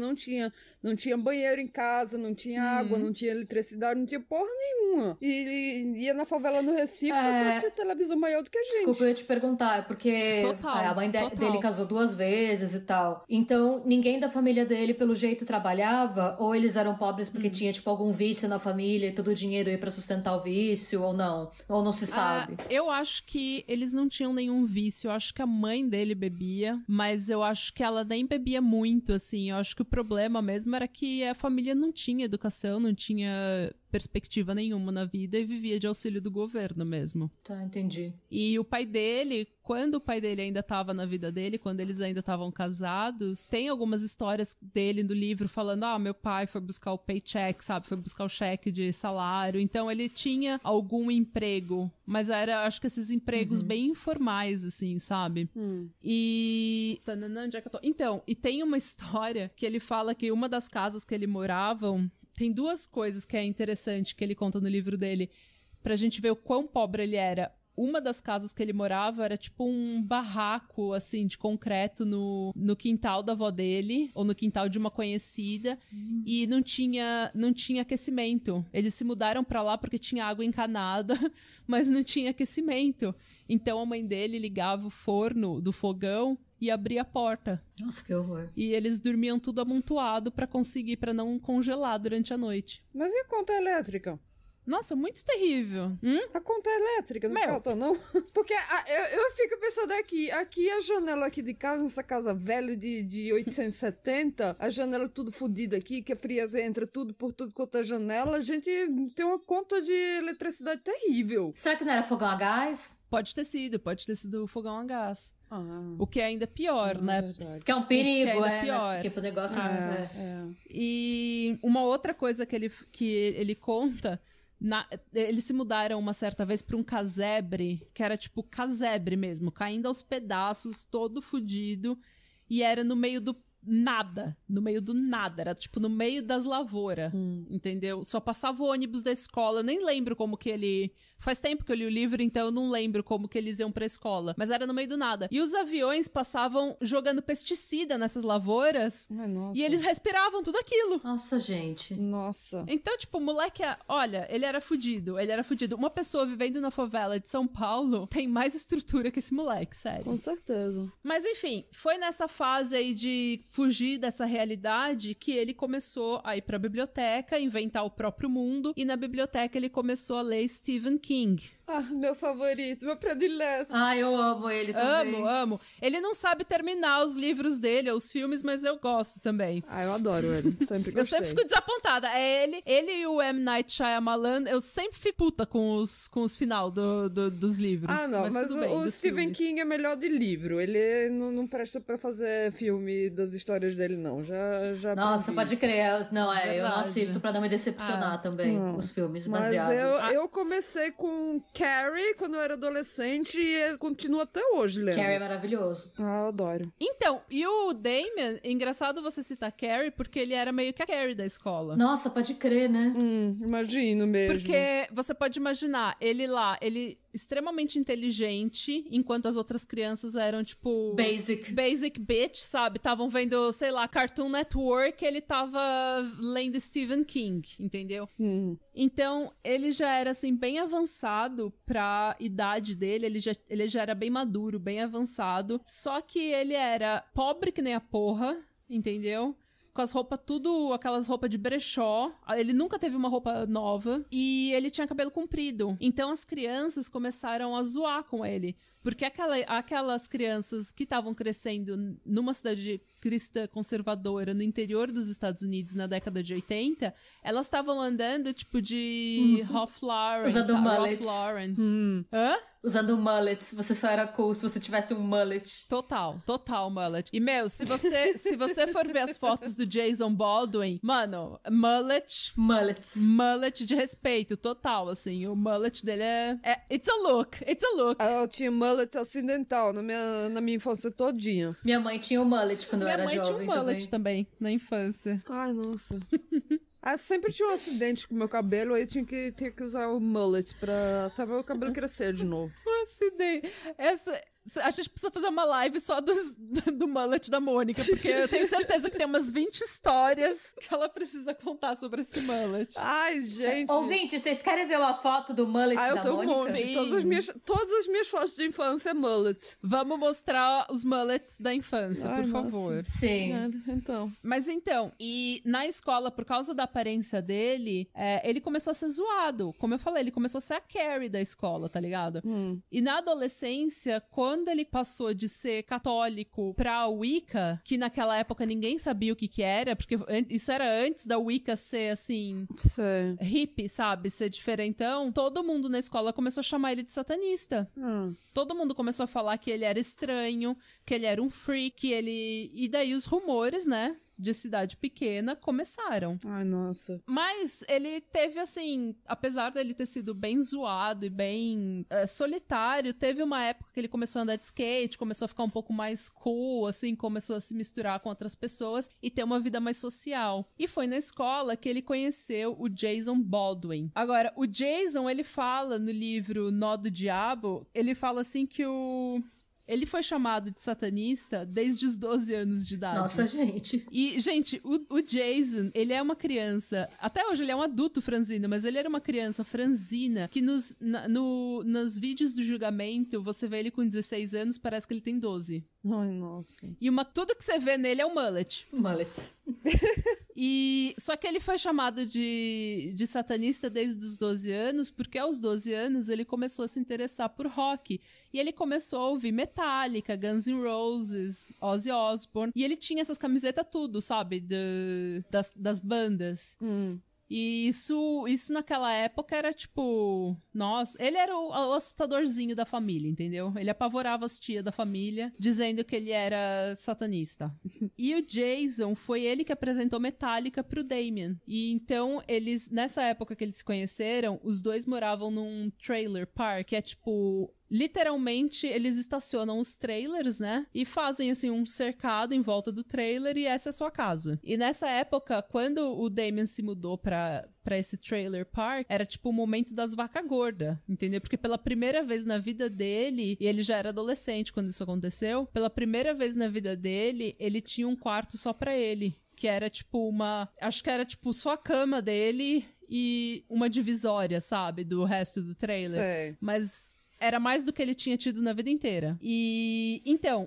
banheiro em casa, não tinha água, não tinha eletricidade, não tinha porra nenhuma. E ia na favela no Recife, o pessoal tinha televisão maior do que a gente. Desculpa, eu ia te perguntar, porque a mãe dele casou 2 vezes e tal. Então, ninguém da família dele, pelo jeito, trabalhava? Ou eles eram pobres porque tinha, tipo, algum vício na família e todo o dinheiro ia pra sustentar o vício, ou não? Ou não se sabe? Eu acho que eles não tinham nenhum vício. Eu acho que a mãe dele bebia, mas eu acho que ela nem bebia muito, assim. Eu acho que o problema mesmo era que a família não tinha educação, não tinha perspectiva nenhuma na vida e vivia de auxílio do governo mesmo. Tá, entendi. E o pai dele, quando o pai dele ainda tava na vida dele, quando eles ainda estavam casados, tem algumas histórias dele no livro falando, meu pai foi buscar o paycheck, sabe? Foi buscar o cheque de salário. Então ele tinha algum emprego, mas acho que esses empregos bem informais, assim, sabe? E... onde é que eu tô? Então, e tem uma história que ele fala que uma das casas que ele morava... Tem 2 coisas que é interessante que ele conta no livro dele, pra gente ver o quão pobre ele era. Uma das casas que ele morava era tipo um barraco, assim, de concreto no quintal da avó dele, ou no quintal de uma conhecida, e não tinha aquecimento. Eles se mudaram pra lá porque tinha água encanada, mas não tinha aquecimento. Então a mãe dele ligava o forno do fogão e abria a porta. Nossa, que horror. E eles dormiam tudo amontoado pra não congelar durante a noite. Mas e a conta elétrica? Nossa, muito terrível. A conta elétrica não falta, não? Porque eu fico pensando aqui a janela aqui de casa, nessa casa velha de 870, a janela tudo fodida aqui, que a frieza entra tudo por tudo quanto é janela, a gente tem uma conta de eletricidade terrível. Será que não era fogão a gás? Pode ter sido fogão a gás. O que é ainda pior, né? Verdade. Que é um perigo, pior. Né? Porque o negócio... E uma outra coisa que ele conta... Eles se mudaram uma certa vez pra um casebre, que era tipo casebre mesmo, caindo aos pedaços, todo fudido, e era no meio do nada, era tipo no meio das lavouras, entendeu? Só passava o ônibus da escola, eu nem lembro como que ele... Faz tempo que eu li o livro, então eu não lembro como que eles iam pra escola. Mas era no meio do nada. E os aviões passavam jogando pesticida nessas lavouras. E eles respiravam tudo aquilo. Nossa, gente. Nossa. Então, tipo, o moleque... Olha, ele era fudido. Uma pessoa vivendo na favela de São Paulo tem mais estrutura que esse moleque, sério. Com certeza. Mas, enfim, foi nessa fase aí de fugir dessa realidade que ele começou a ir pra biblioteca, inventar o próprio mundo. E na biblioteca ele começou a ler Stephen King. Meu favorito, meu predileto. Eu amo ele também. Amo. Ele não sabe terminar os livros dele, os filmes, mas eu gosto também. Eu adoro ele, sempre gostei. Eu sempre fico desapontada. É ele e o M. Night Shyamalan, eu sempre fico puta com os final dos livros. Ah, não, mas tudo bem, o Stephen filmes. King é melhor de livro. Ele não presta pra fazer filme das histórias dele, não. Já Nossa, pode crer. Eu não Verdade. assisto pra não me decepcionar também, os filmes Mas baseados. eu comecei com Carrie quando eu era adolescente e continuo até hoje lendo. Carrie é maravilhoso. Ah, eu adoro. Então, e o Damon, é engraçado você citar Carrie, porque ele era meio que a Carrie da escola. Nossa, pode crer, né? Imagino mesmo. Porque você pode imaginar, ele extremamente inteligente, enquanto as outras crianças eram, tipo... Basic bitch, sabe? Estavam vendo, sei lá, Cartoon Network, ele tava lendo Stephen King, entendeu? Então, ele já era, assim, bem avançado pra idade dele, ele já era bem maduro, bem avançado, só que ele era pobre que nem a porra, entendeu? Com as roupas tudo, aquelas roupas de brechó. Ele nunca teve uma roupa nova. E ele tinha cabelo comprido. Então as crianças começaram a zoar com ele. Porque aquelas crianças que estavam crescendo numa cidade cristã conservadora no interior dos Estados Unidos na década de 80, elas estavam andando, tipo, de Ralph Lauren. Usando mullets. Ralph Lauren. Hã? Usando mullets. Você só era cool se você tivesse um mullet. Total mullet. E, meu, se você for ver as fotos do Jason Baldwin, mano, mullet de respeito, total, assim. O mullet dele it's a look. Eu tinha mullet acidental na minha infância todinha. Minha mãe tinha um mullet quando eu era jovem. Minha mãe tinha um mullet também, na infância. Ai, nossa. Sempre tinha um acidente com o meu cabelo, aí tinha que usar o mullet até meu cabelo crescer de novo. Um acidente. A gente precisa fazer uma live só do mullet da Mônica, porque eu tenho certeza que tem umas 20 histórias que ela precisa contar sobre esse mullet. Ai, gente. Ouvinte, vocês querem ver uma foto do mullet da Mônica? Eu tenho um monte. Todas as minhas fotos de infância é mullet. Vamos mostrar os mullets da infância, por favor. Sim. Então. Mas então, e na escola, por causa da aparência dele, ele começou a ser zoado. Como eu falei, ele começou a ser a Carrie da escola, tá ligado? E na adolescência, quando ele passou de ser católico pra Wicca, que naquela época ninguém sabia o que era, porque isso era antes da Wicca ser, assim, hippie, sabe? Ser diferentão, todo mundo na escola começou a chamar ele de satanista. Todo mundo começou a falar que ele era estranho, que ele era um freak, E daí os rumores, né? De cidade pequena começaram. Ai, nossa. Mas ele teve, assim, apesar dele ter sido bem zoado e bem solitário, teve uma época que ele começou a andar de skate, começou a ficar um pouco mais cool, assim, começou a se misturar com outras pessoas e ter uma vida mais social. E foi na escola que ele conheceu o Jason Baldwin. Agora, o Jason, ele fala no livro Nó do Diabo, ele fala assim que ele foi chamado de satanista desde os 12 anos de idade. Nossa, gente. E, gente, o Jason, ele é uma criança... Até hoje ele é um adulto franzino, mas ele era uma criança franzina que nos vídeos do julgamento, você vê ele com 16 anos, parece que ele tem 12. Ai, nossa. E tudo que você vê nele é o mullet. Mullets. Só que ele foi chamado de satanista desde os 12 anos, porque aos 12 anos ele começou a se interessar por rock. E ele começou a ouvir Metallica, Guns N' Roses, Ozzy Osbourne. E ele tinha essas camisetas tudo, sabe? Das bandas. E isso naquela época era tipo... Nossa, ele era o assustadorzinho da família, entendeu? Ele apavorava as tias da família, dizendo que ele era satanista. E o Jason, foi ele que apresentou Metallica pro Damien. E então, nessa época que eles se conheceram, os dois moravam num trailer park, que é tipo... Literalmente, eles estacionam os trailers, né? E fazem, assim, um cercado em volta do trailer e essa é a sua casa. E nessa época, quando o Damien se mudou pra esse trailer park, era tipo o momento das vacas gordas, entendeu? Porque pela primeira vez na vida dele, e ele já era adolescente quando isso aconteceu, pela primeira vez na vida dele, ele tinha um quarto só pra ele. Que era tipo acho que era tipo só a cama dele e uma divisória, sabe? Do resto do trailer. Sei. Mas... Era mais do que ele tinha tido na vida inteira. E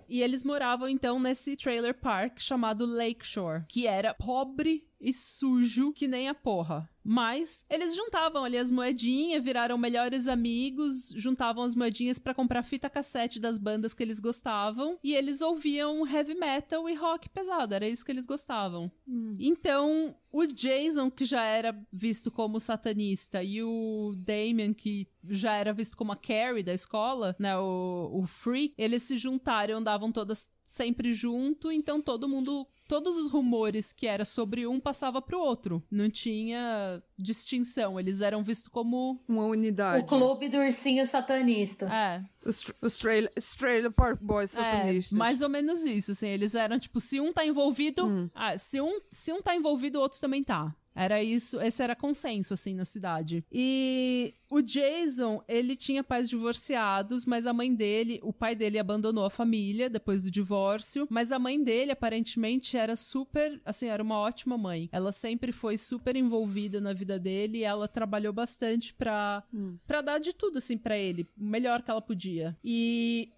eles moravam, então, nesse trailer park chamado Lakeshore, que era pobre e sujo que nem a porra. Mas eles juntavam ali as moedinhas, viraram melhores amigos, juntavam as moedinhas pra comprar fita cassete das bandas que eles gostavam, e eles ouviam heavy metal e rock pesado, era isso que eles gostavam. Então, o Jason, que já era visto como satanista, e o Damien, que já era visto como a Carrie da escola, né, o Freak, eles se juntaram, andavam todas sempre junto, então todos os rumores que era sobre um passava pro outro. Não tinha distinção. Eles eram vistos como uma unidade. O clube do ursinho satanista. É. Os Trailer Park Boys satanistas. Mais ou menos isso, assim. Eles eram, tipo, se um tá envolvido... se um tá envolvido, o outro também tá. Era isso, esse era consenso, assim, na cidade. E o Jason, ele tinha pais divorciados, mas o pai dele abandonou a família depois do divórcio, mas a mãe dele, aparentemente, era super, assim, era uma ótima mãe. Ela sempre foi super envolvida na vida dele e ela trabalhou bastante pra dar de tudo, assim, pra ele, o melhor que ela podia. E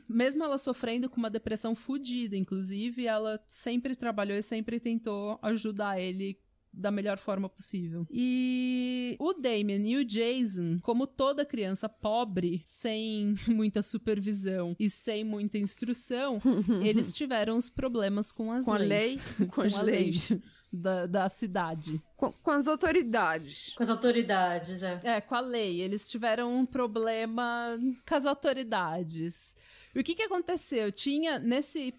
mesmo ela sofrendo com uma depressão fodida, inclusive, ela sempre trabalhou e sempre tentou ajudar ele da melhor forma possível. E o Damien e o Jason, como toda criança pobre, sem muita supervisão e sem muita instrução, eles tiveram os problemas com as leis. Com as leis. Da cidade. Com as autoridades. Com as autoridades, com a lei. Eles tiveram um problema com as autoridades. E o que aconteceu?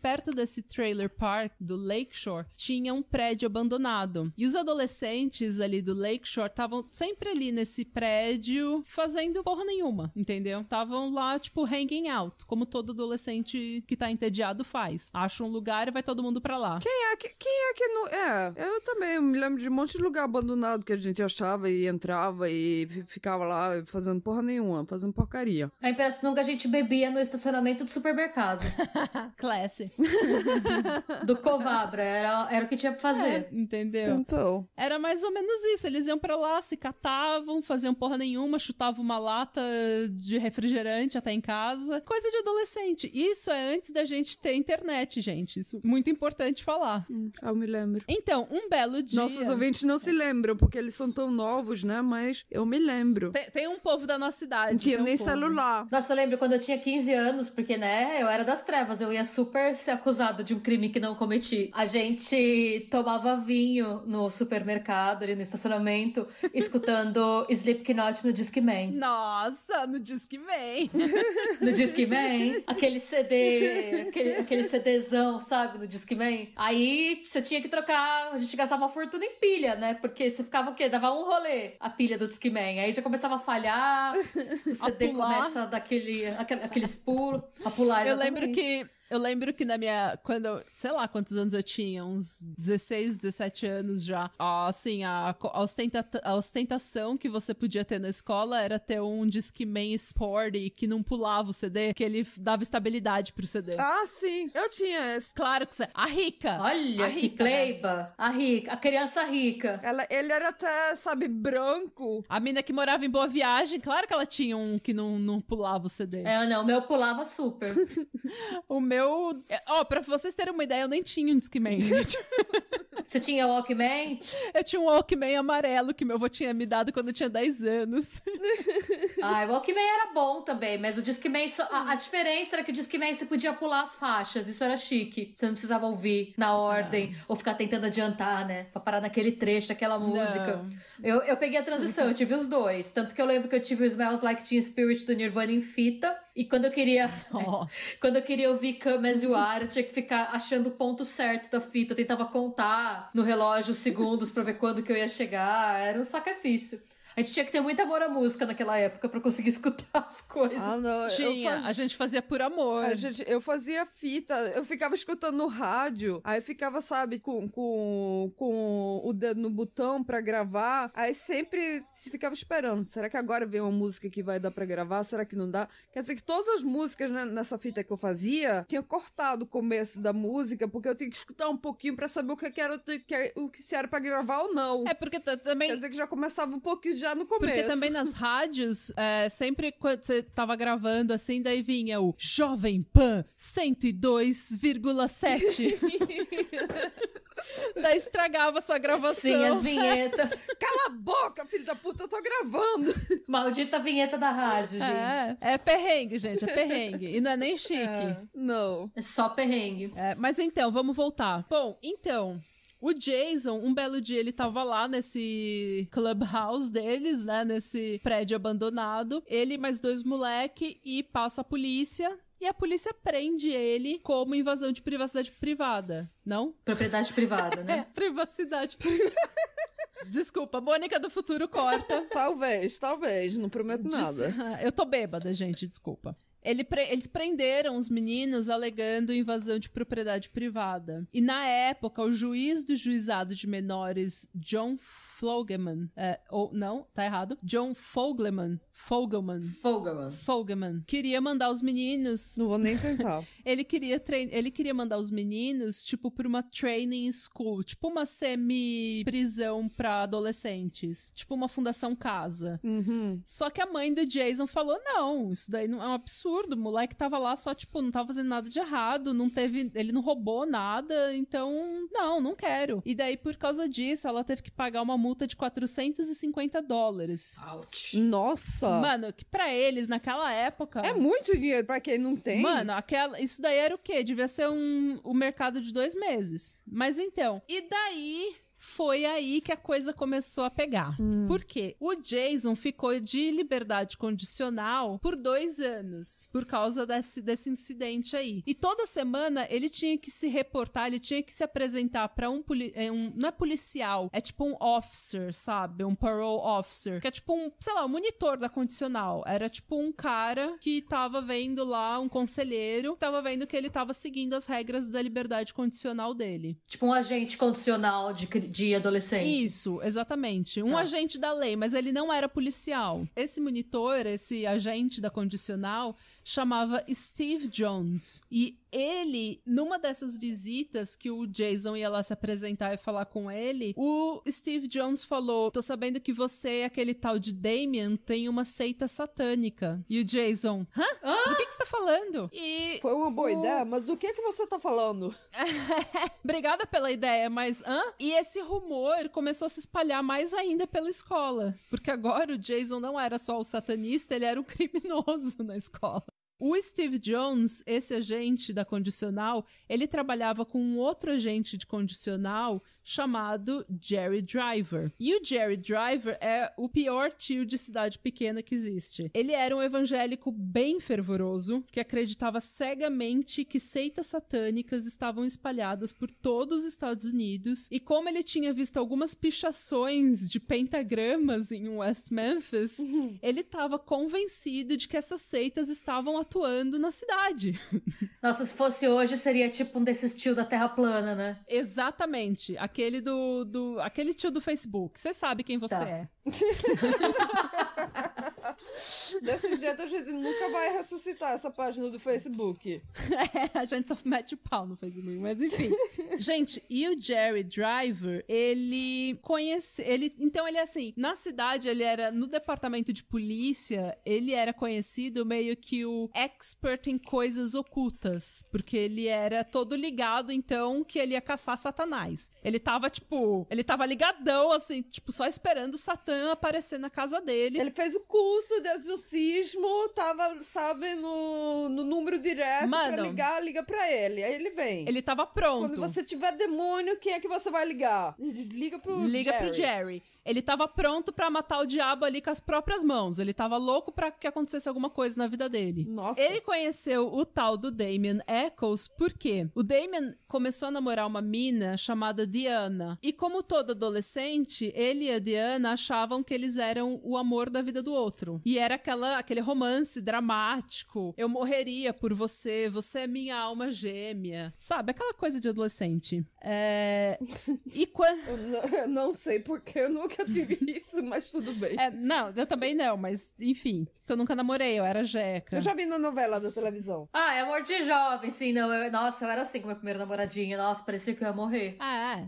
Perto desse trailer park do Lakeshore, tinha um prédio abandonado. E os adolescentes ali do Lakeshore estavam sempre ali nesse prédio fazendo porra nenhuma, entendeu? Estavam lá, tipo, hanging out, como todo adolescente que tá entediado faz. Acha um lugar e vai todo mundo pra lá. Quem é que não... eu também me lembro de um monte de lugar abandonado que a gente achava e entrava e ficava lá fazendo porra nenhuma, fazendo porcaria. A impressão que a gente bebia no estacionamento do supermercado. Classe. Do Covabra, era o que tinha pra fazer. Entendeu? Então. Era mais ou menos isso, eles iam pra lá, se catavam, faziam porra nenhuma, chutavam uma lata de refrigerante até em casa. Coisa de adolescente. Isso é antes da gente ter internet, gente. Isso é muito importante falar. Eu me lembro. Então, um belo dia... Nossos ouvintes não se lembram, porque eles são tão novos, né? Mas eu me lembro. Tem um povo da nossa cidade. Não tinha nem celular. Nossa, eu lembro quando eu tinha 15 anos, porque, né, eu era das trevas, eu ia super ser acusada de um crime que não cometi. A gente tomava vinho no supermercado, ali no estacionamento, escutando Slipknot no Discman. Nossa, no Discman. No Discman. Aquele CD, aquele CDzão, sabe, no Discman. Aí você tinha que trocar, a gente gastava uma fortuna em pilha, né, porque você ficava o quê? Dava um rolê a pilha do Discman. Aí já começava a falhar, o CD começa a dar aqueles pulos, a pular. Eu lembro que na minha... sei lá quantos anos eu tinha, uns 16, 17 anos já. Assim, a ostentação que você podia ter na escola era ter um Discman Sporty que não pulava o CD, que ele dava estabilidade pro CD. Ah, sim. Eu tinha esse. Claro que você... A rica! Olha, a rica, que pleiba! A rica, a criança rica. Ele era até, sabe, branco. A mina que morava em Boa Viagem, claro que ela tinha um que não pulava o CD. Não, o meu pulava super. O meu... pra vocês terem uma ideia, eu nem tinha um Discman, gente. Você tinha Walkman? Eu tinha um Walkman amarelo que meu avô tinha me dado quando eu tinha 10 anos. O Walkman era bom também, mas o Discman... A diferença era que o Discman você podia pular as faixas, isso era chique. Você não precisava ouvir na ordem, ou ficar tentando adiantar, né? Pra parar naquele trecho, aquela música. Eu peguei a transição, eu tive os dois. Tanto que eu lembro que eu tive o Smells Like Teen Spirit do Nirvana em fita, e quando eu queria ouvir Come As You Are, eu tinha que ficar achando o ponto certo da fita, eu tentava contar no relógio os segundos pra ver quando que eu ia chegar, era um sacrifício. A gente tinha que ter muito amor à música naquela época pra conseguir escutar as coisas. Não. A gente fazia por amor. Eu fazia fita, eu ficava escutando no rádio, aí ficava, sabe, com o dedo no botão pra gravar, aí sempre se ficava esperando. Será que agora vem uma música que vai dar pra gravar? Será que não dá? Quer dizer que todas as músicas, né, nessa fita que eu fazia, tinha cortado o começo da música, porque eu tinha que escutar um pouquinho pra saber o que se era pra gravar ou não. Porque também... Quer dizer que já começava um pouquinho já no começo. Porque também nas rádios, sempre quando você tava gravando assim, daí vinha o Jovem Pan 102,7. Daí estragava a sua gravação. Sim, as vinhetas. Cala a boca, filho da puta, eu tô gravando. Maldita vinheta da rádio, gente. É perrengue, gente, é perrengue. E não é nem chique. Não. É só perrengue. Mas então, vamos voltar. Bom, então... O Jason, um belo dia, ele tava lá nesse clubhouse deles, né? Nesse prédio abandonado. Ele e mais 2 moleque e passa a polícia. E a polícia prende ele como invasão de privacidade privada, não? Propriedade privada, né? Privacidade privada. Desculpa, Mônica do Futuro corta. Talvez, não prometo nada. Eu tô bêbada, gente, desculpa. Eles prenderam os meninos alegando invasão de propriedade privada. E na época, o juiz do juizado de menores, John Fogelman, tá errado. John Fogelman, queria mandar os meninos... Não vou nem tentar. Ele queria mandar os meninos, tipo, pra uma training school, tipo uma semi-prisão pra adolescentes, tipo uma fundação casa. Uhum. Só que a mãe do Jason falou, não, isso daí não é um absurdo, o moleque tava lá só, tipo, não tava fazendo nada de errado, ele não roubou nada, então, não quero. E daí, por causa disso, ela teve que pagar uma multa de $450. Ouch. Nossa! Mano, que pra eles, naquela época... É muito dinheiro pra quem não tem. Mano, isso daí era o quê? Devia ser o mercado de 2 meses. Mas então, e daí... Foi aí que a coisa começou a pegar. Por quê? O Jason ficou de liberdade condicional por 2 anos, por causa desse incidente aí. E toda semana ele tinha que se reportar, ele tinha que se apresentar pra não é policial, é tipo um officer, sabe? Um parole officer, que é tipo um monitor da condicional. Era tipo um cara que tava vendo lá, um conselheiro, tava vendo que ele tava seguindo as regras da liberdade condicional dele. Tipo um agente condicional de adolescente. Isso, exatamente. Um agente da lei, mas ele não era policial. Esse monitor, esse agente da condicional, chamava Steve Jones. E ele, numa dessas visitas que o Jason ia lá se apresentar e falar com ele, o Steve Jones falou, tô sabendo que você e aquele tal de Damien tem uma seita satânica. E o Jason, do que você tá falando? E foi uma boa ideia, mas do que você tá falando? Obrigada pela ideia, mas E esse rumor começou a se espalhar mais ainda pela escola, porque agora o Jason não era só o satanista, ele era um criminoso na escola. O Steve Jones, esse agente da condicional, ele trabalhava com um outro agente de condicional chamado Jerry Driver. E o Jerry Driver é o pior tio de cidade pequena que existe. Ele era um evangélico bem fervoroso, que acreditava cegamente que seitas satânicas estavam espalhadas por todos os Estados Unidos, e como ele tinha visto algumas pichações de pentagramas em West Memphis, ele estava convencido de que essas seitas estavam atuando na cidade. Nossa, se fosse hoje, seria tipo um desses tio da Terra plana, né? Exatamente. Aquele tio do Facebook. Você sabe quem você é. Desse jeito a gente nunca vai ressuscitar essa página do Facebook. A gente só mete o pau no Facebook, mas enfim. Gente, e o Jerry Driver, então ele é assim, na cidade ele era, no departamento de polícia, ele era conhecido meio que o expert em coisas ocultas, porque ele era todo ligado, então, que ele ia caçar Satanás. Ele tava ligadão, assim, tipo, só esperando o Satã aparecer na casa dele. Ele fez o curso de exorcismo, tava, sabe, no número direto. Mano, pra liga pra ele. Aí ele vem. Ele tava pronto. Quando você tiver demônio, quem é que você vai ligar? Liga pro Jerry. Ele tava pronto pra matar o diabo ali com as próprias mãos. Ele tava louco pra que acontecesse alguma coisa na vida dele. Nossa. Ele conheceu o tal do Damien Echols porque o Damien começou a namorar uma mina chamada Diana. E como todo adolescente, ele e a Diana achavam que eles eram o amor da vida do outro. E era aquele romance dramático. Eu morreria por você, você é minha alma gêmea. Sabe? Aquela coisa de adolescente. E quando... Eu não sei porque eu nunca tive isso, mas tudo bem. Não, eu também não, mas enfim. Porque eu nunca namorei, eu era jeca. Eu já vi na novela da televisão. É amor de jovem, sim, não. Nossa, eu era assim com a minha primeira namoradinha. Nossa, parecia que eu ia morrer.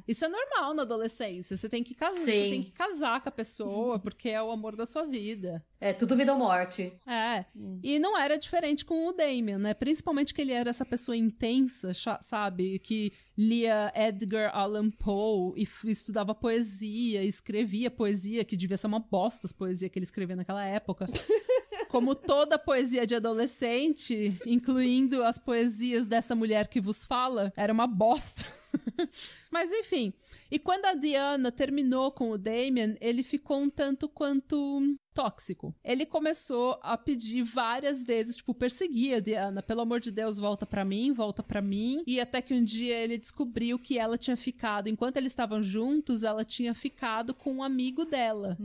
Isso é normal na adolescência. Você tem que casar, você tem que casar com a pessoa, porque é o amor da sua vida. É tudo vida ou morte. E não era diferente com o Damien, né? Principalmente que ele era essa pessoa intensa, sabe? Que lia Edgar Allan Poe e estudava poesia, escrevia poesia, que devia ser uma bosta as poesias que ele escrevia naquela época. Como toda poesia de adolescente, incluindo as poesias dessa mulher que vos fala, era uma bosta. Mas enfim, e quando a Diana terminou com o Damien, ele ficou um tanto quanto tóxico. Ele começou a pedir várias vezes, tipo, perseguir a Diana, pelo amor de Deus, volta pra mim, e até que um dia ele descobriu que ela tinha ficado, enquanto eles estavam juntos, ela tinha ficado com um amigo dela.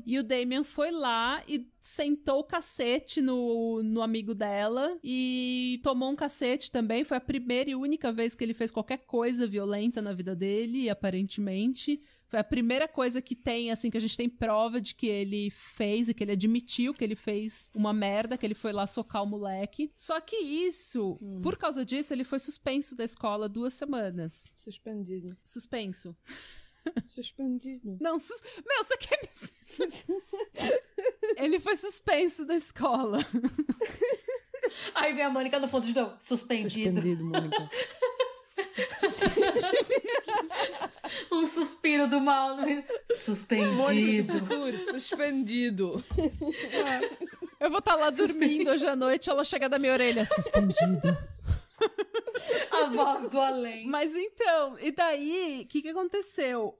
E o Damien foi lá e sentou o cacete no amigo dela e tomou um cacete também. Foi a primeira e única vez que ele fez qualquer coisa violenta na vida dele, aparentemente. Foi a primeira coisa que tem, assim, que a gente tem prova de que ele fez e que ele admitiu que ele fez uma merda, que ele foi lá socar o moleque. Só que isso, por causa disso, ele foi suspenso da escola 2 semanas. Suspendido. Suspenso. Suspendido. Não, meu, você quer me... Ele foi suspenso da escola. Aí vem a Mônica no fundo de novo. Suspendido. Suspendido, Mônica. Um suspiro do mal. Suspendido. Suspendido. Eu vou estar lá dormindo hoje à noite, ela chega da minha orelha. Suspendido. A voz do além. Mas então, e daí, o que aconteceu?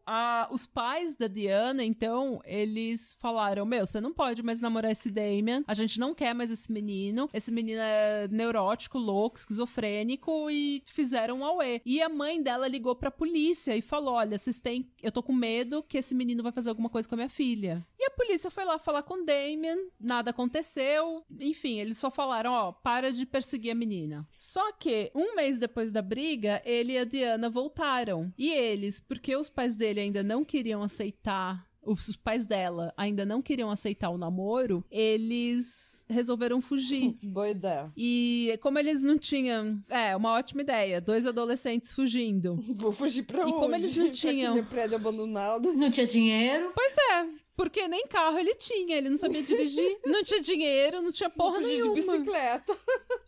Os pais da Diana, então, eles falaram, meu, você não pode mais namorar esse Damien, a gente não quer mais esse menino é neurótico, louco, esquizofrênico, e fizeram um auê. E a mãe dela ligou pra polícia e falou, olha, eu tô com medo que esse menino vai fazer alguma coisa com a minha filha. E a polícia foi lá falar com o Damien, nada aconteceu, enfim, eles só falaram, ó, para de perseguir a menina. Só que, um mês depois da briga, ele e a Diana voltaram. E eles, porque os pais dele ainda não queriam aceitar, os pais dela ainda não queriam aceitar o namoro, eles resolveram fugir. Boa ideia. E como eles não tinham... uma ótima ideia. 2 adolescentes fugindo. Vou fugir pra onde? E como eles não tinham... Pra prédio abandonado. Não tinha dinheiro. Pois é. Porque nem carro ele tinha, ele não sabia dirigir, não tinha dinheiro, não tinha porra nenhuma. De bicicleta.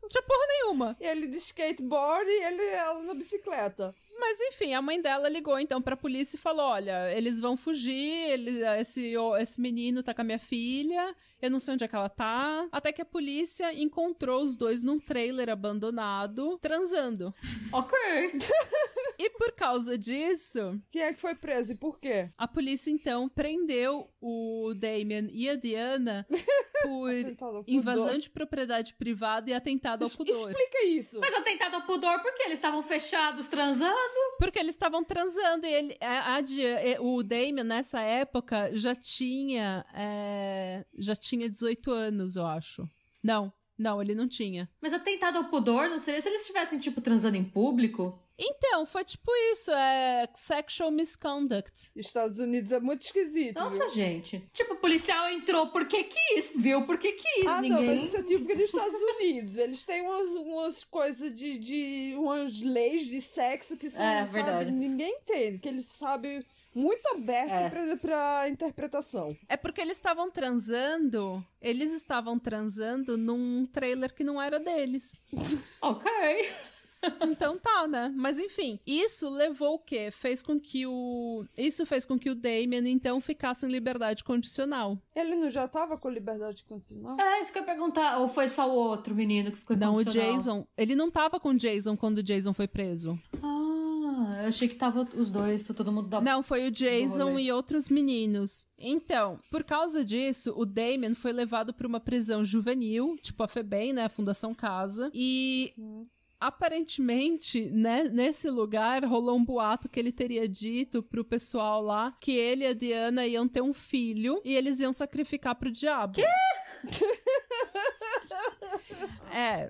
Não tinha porra nenhuma. Ele de skateboard e ela na bicicleta. Mas enfim, a mãe dela ligou então pra polícia e falou, olha, eles vão fugir, esse menino tá com a minha filha, eu não sei onde é que ela tá. Até que a polícia encontrou os dois num trailer abandonado, transando. Ok. E por causa disso... Quem é que foi preso e por quê? A polícia então prendeu o Damien e a Diana por invasão de propriedade privada e atentado ao pudor. Explica isso. Mas atentado ao pudor por quê? Eles estavam fechados transando? Porque eles estavam transando e o Damien nessa época já tinha 18 anos, eu acho. Não, ele não tinha. Mas atentado ao pudor, não seria se eles estivessem, tipo, transando em público? Então, foi tipo isso, sexual misconduct. Estados Unidos é muito esquisito. Nossa, viu? gente. Tipo, o policial entrou porque quis, viu porque quis, ninguém... Não, mas isso é típico dos Estados Unidos. Eles têm umas coisas de umas leis de sexo que são, verdade. Ninguém entende, que eles sabem... Muito aberto pra interpretação. É porque eles estavam transando num trailer que não era deles. Ok. Então tá, né? Mas enfim, isso levou o quê? Isso fez com que o Damien, então, ficasse em liberdade condicional. Ele não já tava com liberdade condicional? Isso que eu ia perguntar. Ou foi só o outro menino que ficou Não, condicional? o Jason. Ele não tava com o Jason quando o Jason foi preso. Eu achei que tava os dois, todo mundo da... Não, foi o Jason e outros meninos. Então, por causa disso, o Damien foi levado para uma prisão juvenil, tipo a FEBEM, né, a Fundação Casa, e... Aparentemente, né, nesse lugar, rolou um boato que ele teria dito pro pessoal lá que ele e a Diana iam ter um filho e eles iam sacrificar pro diabo. Quê?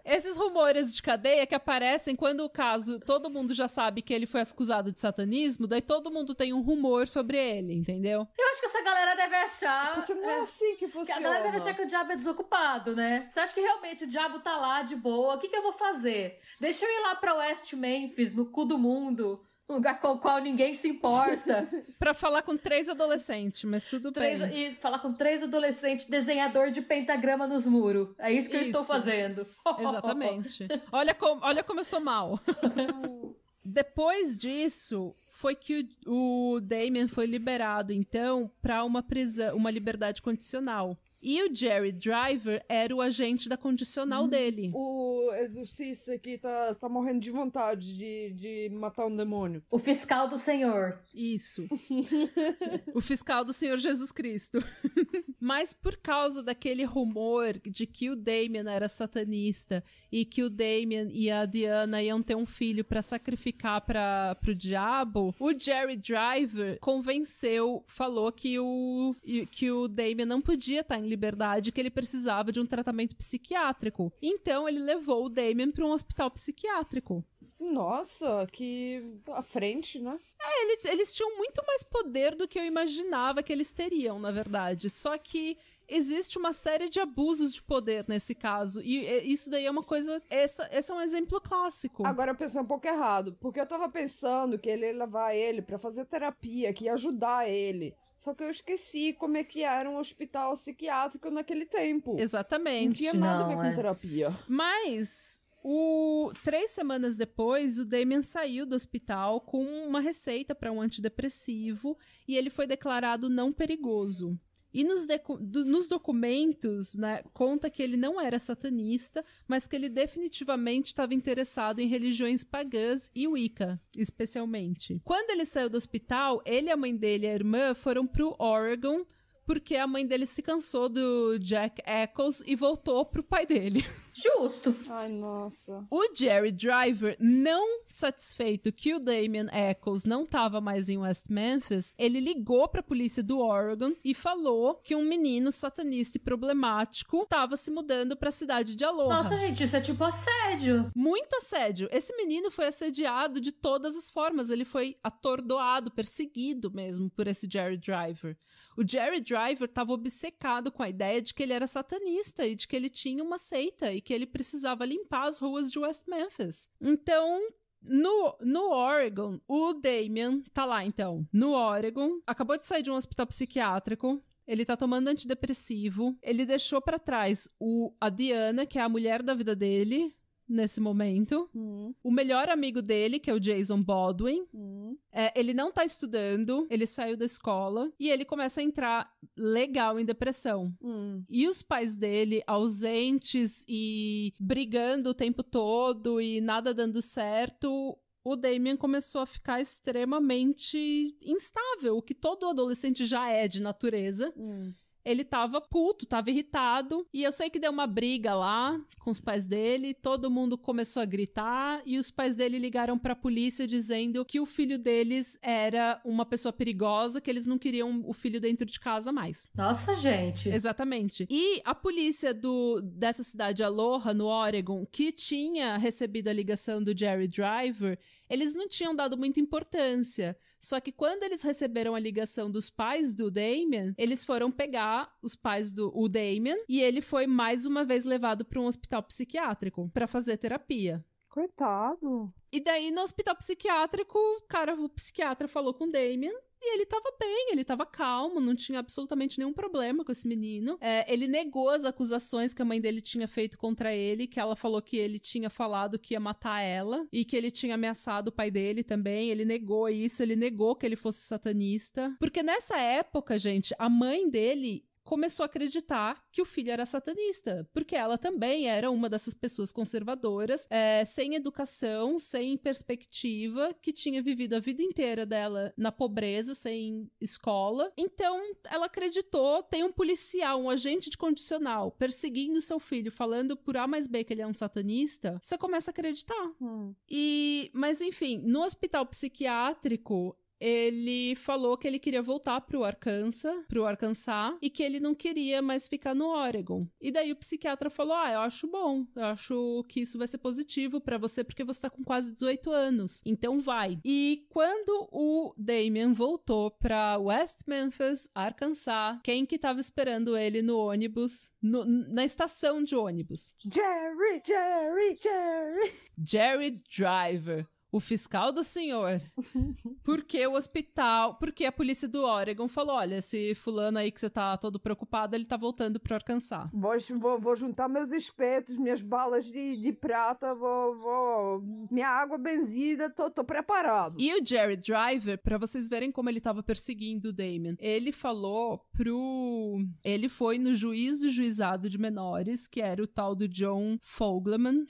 Esses rumores de cadeia que aparecem quando o caso, todo mundo já sabe que ele foi acusado de satanismo, daí todo mundo tem um rumor sobre ele, entendeu? Eu acho que essa galera deve achar... Porque não é assim que funciona. A galera deve achar que o diabo é desocupado, né? Você acha que realmente o diabo tá lá de boa? O que eu vou fazer? Deixa eu ir lá pra West Memphis, no cu do mundo... Um lugar com o qual ninguém se importa. Pra falar com 3 adolescentes, mas tudo bem. E falar com 3 adolescentes, desenhador de pentagrama nos muros. É isso que eu estou fazendo. Exatamente. Olha como eu sou mal. Depois disso, foi que o Damien foi liberado, então, para uma prisão, uma liberdade condicional. E o Jerry Driver era o agente da condicional dele. O exorcista que tá morrendo de vontade de matar um demônio. O fiscal do Senhor. Isso. O fiscal do Senhor Jesus Cristo. Mas por causa daquele rumor de que o Damien era satanista e que o Damien e a Diana iam ter um filho pra sacrificar pro diabo, o Jerry Driver falou que o Damien não podia estar em liberdade, que ele precisava de um tratamento psiquiátrico. Então ele levou o Damien para um hospital psiquiátrico. Nossa, que à frente, né? Eles tinham muito mais poder do que eu imaginava que eles teriam, na verdade. Só que existe uma série de abusos de poder nesse caso. E isso daí é uma coisa... Esse é um exemplo clássico. Agora eu pensei um pouco errado. Porque eu tava pensando que ele ia levar ele pra fazer terapia, que ia ajudar ele. Só que eu esqueci como é que era um hospital psiquiátrico naquele tempo. Exatamente. Não tinha nada a ver com terapia. Mas... 3 semanas depois, o Damien saiu do hospital com uma receita para um antidepressivo e ele foi declarado não perigoso. E nos documentos, né, conta que ele não era satanista, mas que ele definitivamente estava interessado em religiões pagãs e Wicca, especialmente. Quando ele saiu do hospital, ele, a mãe dele e a irmã foram pro Oregon, porque a mãe dele se cansou do Jack Eccles e voltou pro pai dele. Justo. Ai, nossa. O Jerry Driver, não satisfeito que o Damien Eccles não estava mais em West Memphis, ele ligou pra polícia do Oregon e falou que um menino satanista e problemático estava se mudando pra cidade de Aloha. Nossa, gente, isso é tipo assédio. Muito assédio. Esse menino foi assediado de todas as formas. Ele foi atordoado, perseguido mesmo por esse Jerry Driver. O Jerry Driver estava obcecado com a ideia de que ele era satanista e de que ele tinha uma seita e que ele precisava limpar as ruas de West Memphis. Então, no Oregon, o Damien tá lá, então. No Oregon, acabou de sair de um hospital psiquiátrico. Ele tá tomando antidepressivo. Ele deixou pra trás a Diana, que é a mulher da vida dele nesse momento. O melhor amigo dele, que é o Jason Baldwin. Ele não tá estudando, ele saiu da escola e ele começa a entrar legal em depressão. E os pais dele, ausentes e brigando o tempo todo e nada dando certo, o Damien começou a ficar extremamente instável, o que todo adolescente já é de natureza. Ele tava puto, tava irritado, e eu sei que deu uma briga lá com os pais dele, todo mundo começou a gritar, e os pais dele ligaram pra polícia dizendo que o filho deles era uma pessoa perigosa, que eles não queriam o filho dentro de casa mais. Nossa, gente. Exatamente. E a polícia dessa cidade Aloha, no Oregon, que tinha recebido a ligação do Jerry Driver, eles não tinham dado muita importância. Só que quando eles receberam a ligação dos pais do Damien, eles foram pegar os pais do Damien e ele foi mais uma vez levado para um hospital psiquiátrico para fazer terapia. Coitado. E daí, no hospital psiquiátrico, o psiquiatra falou com o Damien e ele tava bem, ele tava calmo, não tinha absolutamente nenhum problema com esse menino. Ele negou as acusações que a mãe dele tinha feito contra ele, que ela falou que ele tinha falado que ia matar ela e que ele tinha ameaçado o pai dele também. Ele negou isso, ele negou que ele fosse satanista. Porque nessa época, gente, a mãe dele começou a acreditar que o filho era satanista, porque ela também era uma dessas pessoas conservadoras, sem educação, sem perspectiva, que tinha vivido a vida inteira dela na pobreza, sem escola. Então, ela acreditou, tem um policial, um agente de condicional, perseguindo seu filho, falando por A mais B que ele é um satanista, você começa a acreditar. Mas, enfim, no hospital psiquiátrico, ele falou que ele queria voltar pro Arkansas, e que ele não queria mais ficar no Oregon. E daí o psiquiatra falou, eu acho bom, eu acho que isso vai ser positivo pra você, porque você tá com quase 18 anos, então vai. E quando o Damien voltou pra West Memphis, Arkansas, quem que tava esperando ele no ônibus, na estação de ônibus? Jerry! Jerry Driver. o fiscal do senhor, porque o hospital, porque a polícia do Oregon falou, olha, esse fulano aí que você tá todo preocupado, ele tá voltando pra Arkansas. Vou juntar meus espetos, minhas balas de prata, minha água benzida, tô preparado. E o Jerry Driver, pra vocês verem como ele tava perseguindo o Damon, ele foi no juiz do juizado de menores, que era o tal do John Fogelman,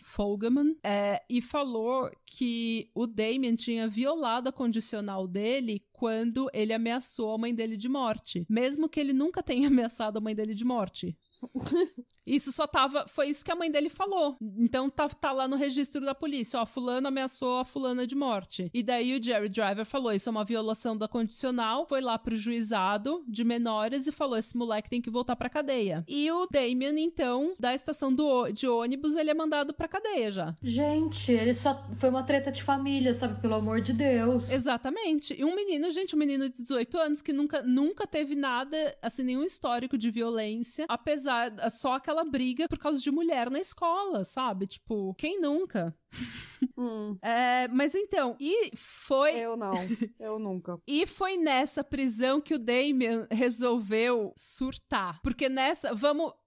e falou que o Damon tinha violado a condicional dele quando ele ameaçou a mãe dele de morte, mesmo que ele nunca tenha ameaçado a mãe dele de morte. Foi isso que a mãe dele falou. Então tá lá no registro da polícia, ó, fulano ameaçou a fulana de morte. E daí o Jerry Driver falou, isso é uma violação da condicional, foi lá pro juizado de menores e falou, esse moleque tem que voltar pra cadeia. E o Damon, então, da estação de ônibus, ele é mandado pra cadeia já. Gente, ele só foi uma treta de família, sabe? Pelo amor de Deus. Exatamente. E um menino de 18 anos que nunca teve nada, assim, nenhum histórico de violência, apesar só aquela briga por causa de mulher na escola, sabe? Tipo, quem nunca? Mas então, Eu não, eu nunca. E foi nessa prisão que o Damon resolveu surtar. Porque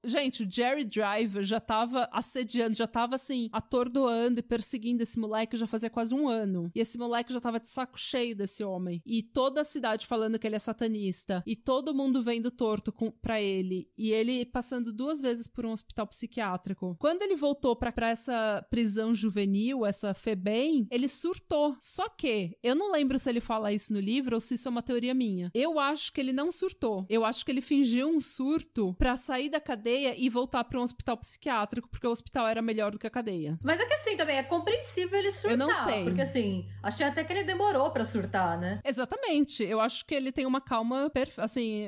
gente, o Jerry Driver já tava assediando, já tava assim, atordoando e perseguindo esse moleque já fazia quase um ano. E esse moleque já tava de saco cheio desse homem. E toda a cidade falando que ele é satanista. E todo mundo vendo torto pra ele. E ele passando 2 vezes por um hospital psiquiátrico. Quando ele voltou pra essa prisão juvenil, essa FEBEM, ele surtou. Só que, eu não lembro se ele fala isso no livro ou se isso é uma teoria minha. Eu acho que ele não surtou. Eu acho que ele fingiu um surto pra sair da cadeia e voltar pra um hospital psiquiátrico, porque o hospital era melhor do que a cadeia. Mas é que assim, também é compreensível ele surtar. Eu não sei. Porque assim, achei até que ele demorou pra surtar, né? Exatamente. Eu acho que ele tem uma calma, assim,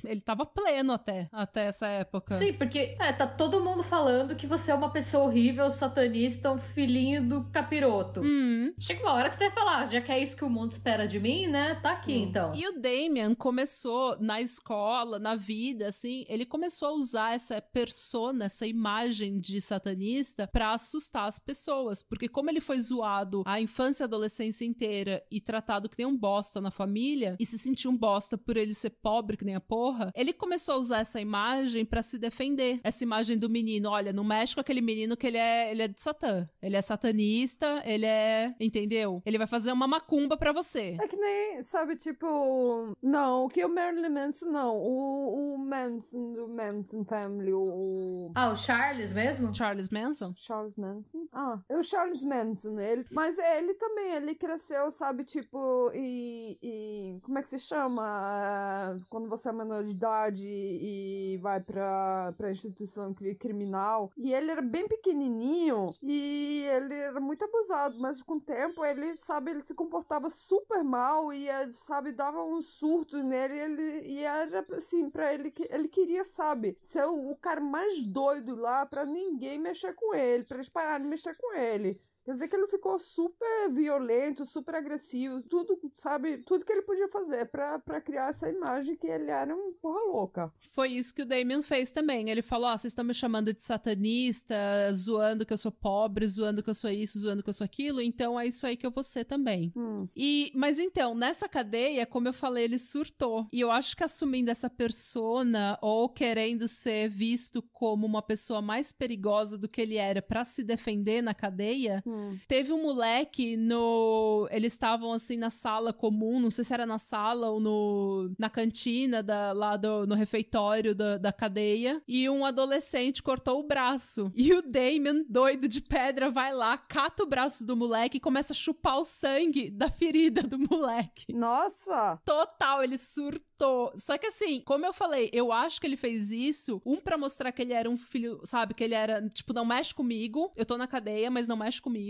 ele tava pleno até essa época. Sim, porque tá todo mundo falando que você é uma pessoa horrível, satanista, um filhinho do capiroto. Chega uma hora que você vai falar, já que é isso que o mundo espera de mim, né? Tá aqui, então. E o Damon começou na escola, na vida, assim, ele começou a usar essa persona, essa imagem de satanista pra assustar as pessoas, porque como ele foi zoado a infância e a adolescência inteira e tratado que nem um bosta na família, e se sentiu um bosta por ele ser pobre que nem a porra, ele começou a usar essa imagem pra se defender. Essa imagem do menino, olha, não mexe com aquele menino que ele é de Satã. Ele é satanista, ele é, entendeu? Ele vai fazer uma macumba pra você. É que nem, sabe, tipo, não, o que o Marilyn Manson, não, o Manson, do Manson Family, o Charles mesmo? Charles Manson? Charles Manson? É o Charles Manson, mas ele também, ele cresceu, sabe, tipo, e como é que se chama? Quando você é menor de idade e vai pra instituição criminal, e ele era bem pequenininho, e ele era muito abusado, mas com o tempo, ele se comportava super mal, e, sabe, dava uns surtos nele, e era, assim, pra ele queria, sabe, ser o cara mais doido lá pra ninguém mexer com ele, pra eles pararem de mexer com ele. Quer dizer que ele ficou super violento, super agressivo, tudo, sabe? Tudo que ele podia fazer pra criar essa imagem que ele era um porra louca. Foi isso que o Damon fez também. Ele falou, vocês estão me chamando de satanista, zoando que eu sou pobre, zoando que eu sou isso, zoando que eu sou aquilo, então é isso aí que eu vou ser também. Mas então, nessa cadeia, como eu falei, ele surtou. E eu acho que assumindo essa persona, ou querendo ser visto como uma pessoa mais perigosa do que ele era pra se defender na cadeia, teve um moleque eles estavam assim na sala comum, não sei se era na sala ou na cantina lá no refeitório da cadeia, e um adolescente cortou o braço. E o Damon, doido de pedra, vai lá, cata o braço do moleque e começa a chupar o sangue da ferida do moleque. Nossa! Total, ele surtou. Só que assim, como eu falei, eu acho que ele fez isso, pra mostrar que ele era um filho, sabe, que ele era, tipo, não mexe comigo, eu tô na cadeia, mas não mexe comigo.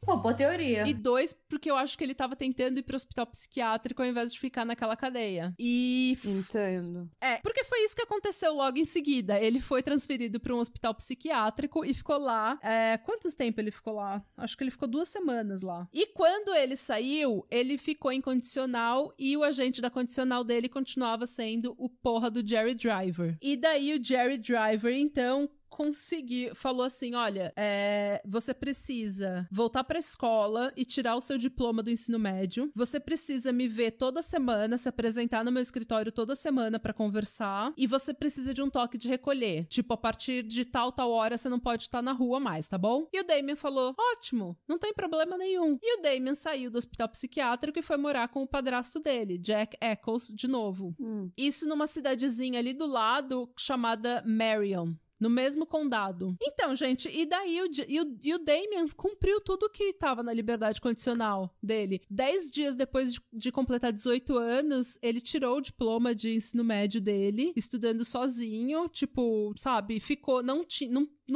Pô, boa teoria. E 2, porque eu acho que ele tava tentando ir pro hospital psiquiátrico ao invés de ficar naquela cadeia. E... Entendo. Porque foi isso que aconteceu logo em seguida. Ele foi transferido pra um hospital psiquiátrico e ficou lá. Quantos tempo ele ficou lá? Acho que ele ficou 2 semanas lá. E quando ele saiu, ele ficou em condicional e o agente da condicional dele continuava sendo o porra do Jerry Driver. E daí o Jerry Driver, então, falou assim, olha, você precisa voltar pra escola e tirar o seu diploma do ensino médio, você precisa me ver toda semana, se apresentar no meu escritório toda semana pra conversar, e você precisa de um toque de recolher, tipo, a partir de tal hora você não pode estar na rua mais, tá bom? E o Damien falou, ótimo, não tem problema nenhum. E o Damien saiu do hospital psiquiátrico e foi morar com o padrasto dele, Jack Eccles, de novo. Isso numa cidadezinha ali do lado, chamada Marion, no mesmo condado. Então, gente, e daí o Damien cumpriu tudo que tava na liberdade condicional dele. 10 dias depois de completar 18 anos, ele tirou o diploma de ensino médio dele, estudando sozinho, tipo, sabe, ficou, não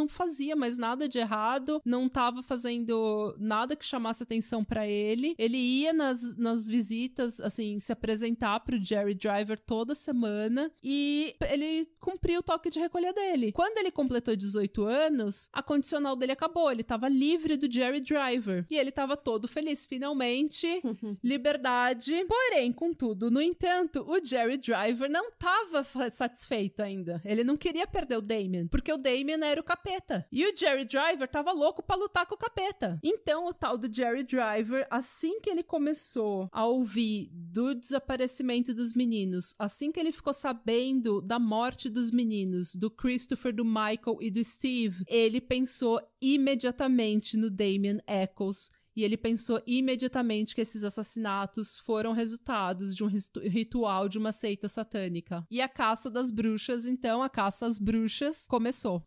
fazia mais nada de errado, não tava fazendo nada que chamasse atenção pra ele. Ele ia nas visitas, assim, se apresentar pro Jerry Driver toda semana e ele cumpriu o toque de recolher dele. Quando ele completou 18 anos, a condicional dele acabou, ele tava livre do Jerry Driver e ele tava todo feliz, finalmente, liberdade. Porém, contudo, no entanto, o Jerry Driver não tava satisfeito ainda. Ele não queria perder o Damien, porque o Damien era o capeta. E o Jerry Driver tava louco pra lutar com o capeta. Então, o tal do Jerry Driver, assim que ele começou a ouvir do desaparecimento dos meninos, assim que ele ficou sabendo da morte dos meninos, do Christopher, do Michael e do Steve, ele pensou imediatamente no Damien Eccles. E ele pensou imediatamente que esses assassinatos foram resultados de um ritual de uma seita satânica. E a caça das bruxas, então, a caça às bruxas começou.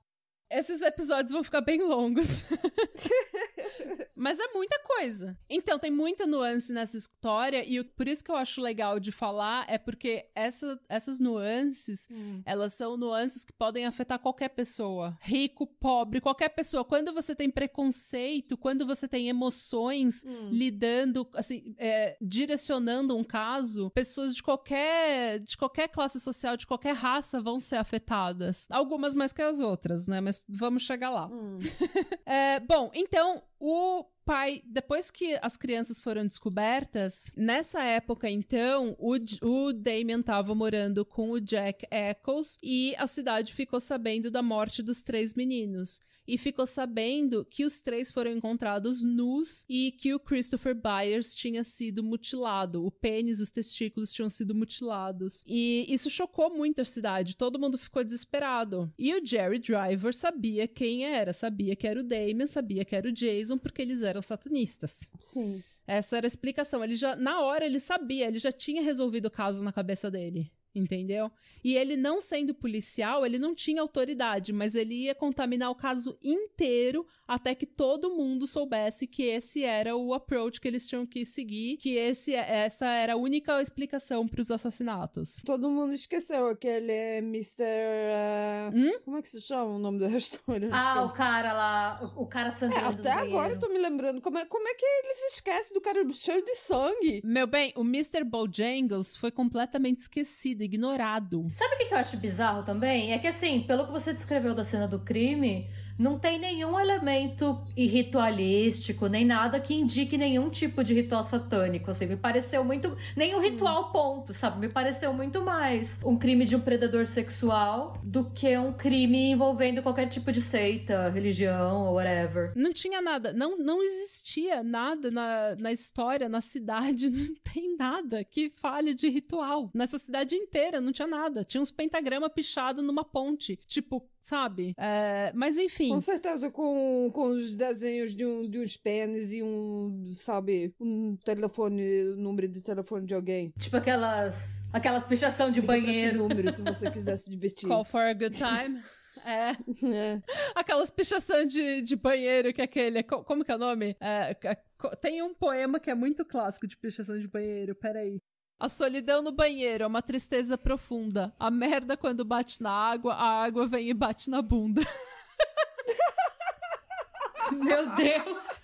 Esses episódios vão ficar bem longos. Mas é muita coisa. Então, tem muita nuance nessa história, e por isso que eu acho legal de falar é porque essas nuances, elas são nuances que podem afetar qualquer pessoa. Rico, pobre, qualquer pessoa. Quando você tem preconceito, quando você tem emoções lidando, assim, direcionando um caso, pessoas de qualquer classe social, de qualquer raça vão ser afetadas. Algumas mais que as outras, né? Mas vamos chegar lá. Bom, então, o pai, depois que as crianças foram descobertas, nessa época, então, o Damien tava morando com o Jack Eccles e a cidade ficou sabendo da morte dos 3 meninos. E ficou sabendo que os 3 foram encontrados nus e que o Christopher Byers tinha sido mutilado. O pênis, os testículos tinham sido mutilados. E isso chocou muito a cidade. Todo mundo ficou desesperado. E o Jerry Driver sabia quem era. Sabia que era o Damien, sabia que era o Jason, porque eles eram satanistas. Sim. Essa era a explicação. Na hora ele sabia, ele já tinha resolvido o caso na cabeça dele. Entendeu? E ele, não sendo policial, ele não tinha autoridade, mas ele ia contaminar o caso inteiro até que todo mundo soubesse que esse era o approach que eles tinham que seguir, que essa era a única explicação para os assassinatos. Todo mundo esqueceu aquele Mr. Como é que se chama o nome do restaurante? O cara lá, o cara sangrando até agora eu tô me lembrando. Como é que ele se esquece do cara cheio de sangue? Meu bem, o Mr. Bojangles foi completamente esquecido, ignorado. Sabe o que eu acho bizarro também? É que assim, pelo que você descreveu da cena do crime, não tem nenhum elemento ritualístico, nem nada que indique nenhum tipo de ritual satânico, assim, me pareceu muito... Nem o ritual ponto, sabe? Me pareceu muito mais um crime de um predador sexual do que um crime envolvendo qualquer tipo de seita, religião ou whatever. Não tinha nada, não existia nada na história, na cidade, não tem nada que fale de ritual. Nessa cidade inteira não tinha nada, tinha uns pentagramas pichados numa ponte, tipo... Sabe? Mas enfim. Com certeza com os desenhos de uns pênis e um telefone, número de telefone de alguém. Tipo aquelas pichação de banheiro. Número, se você quiser se divertir. Call for a good time. Aquelas pichação de banheiro, que é aquele... Como que é o nome? Tem um poema que é muito clássico de pichação de banheiro, peraí. A solidão no banheiro é uma tristeza profunda. A merda quando bate na água, a água vem e bate na bunda. Meu Deus!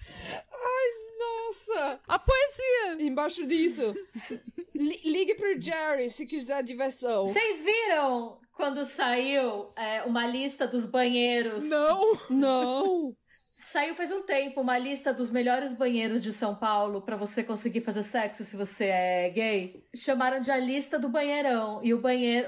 Ai, nossa! A poesia! Embaixo disso, ligue pro Jerry se quiser diversão. Vocês viram quando saiu uma lista dos banheiros? Não! Saiu faz um tempo uma lista dos melhores banheiros de São Paulo pra você conseguir fazer sexo se você é gay. Chamaram de a lista do banheirão. E o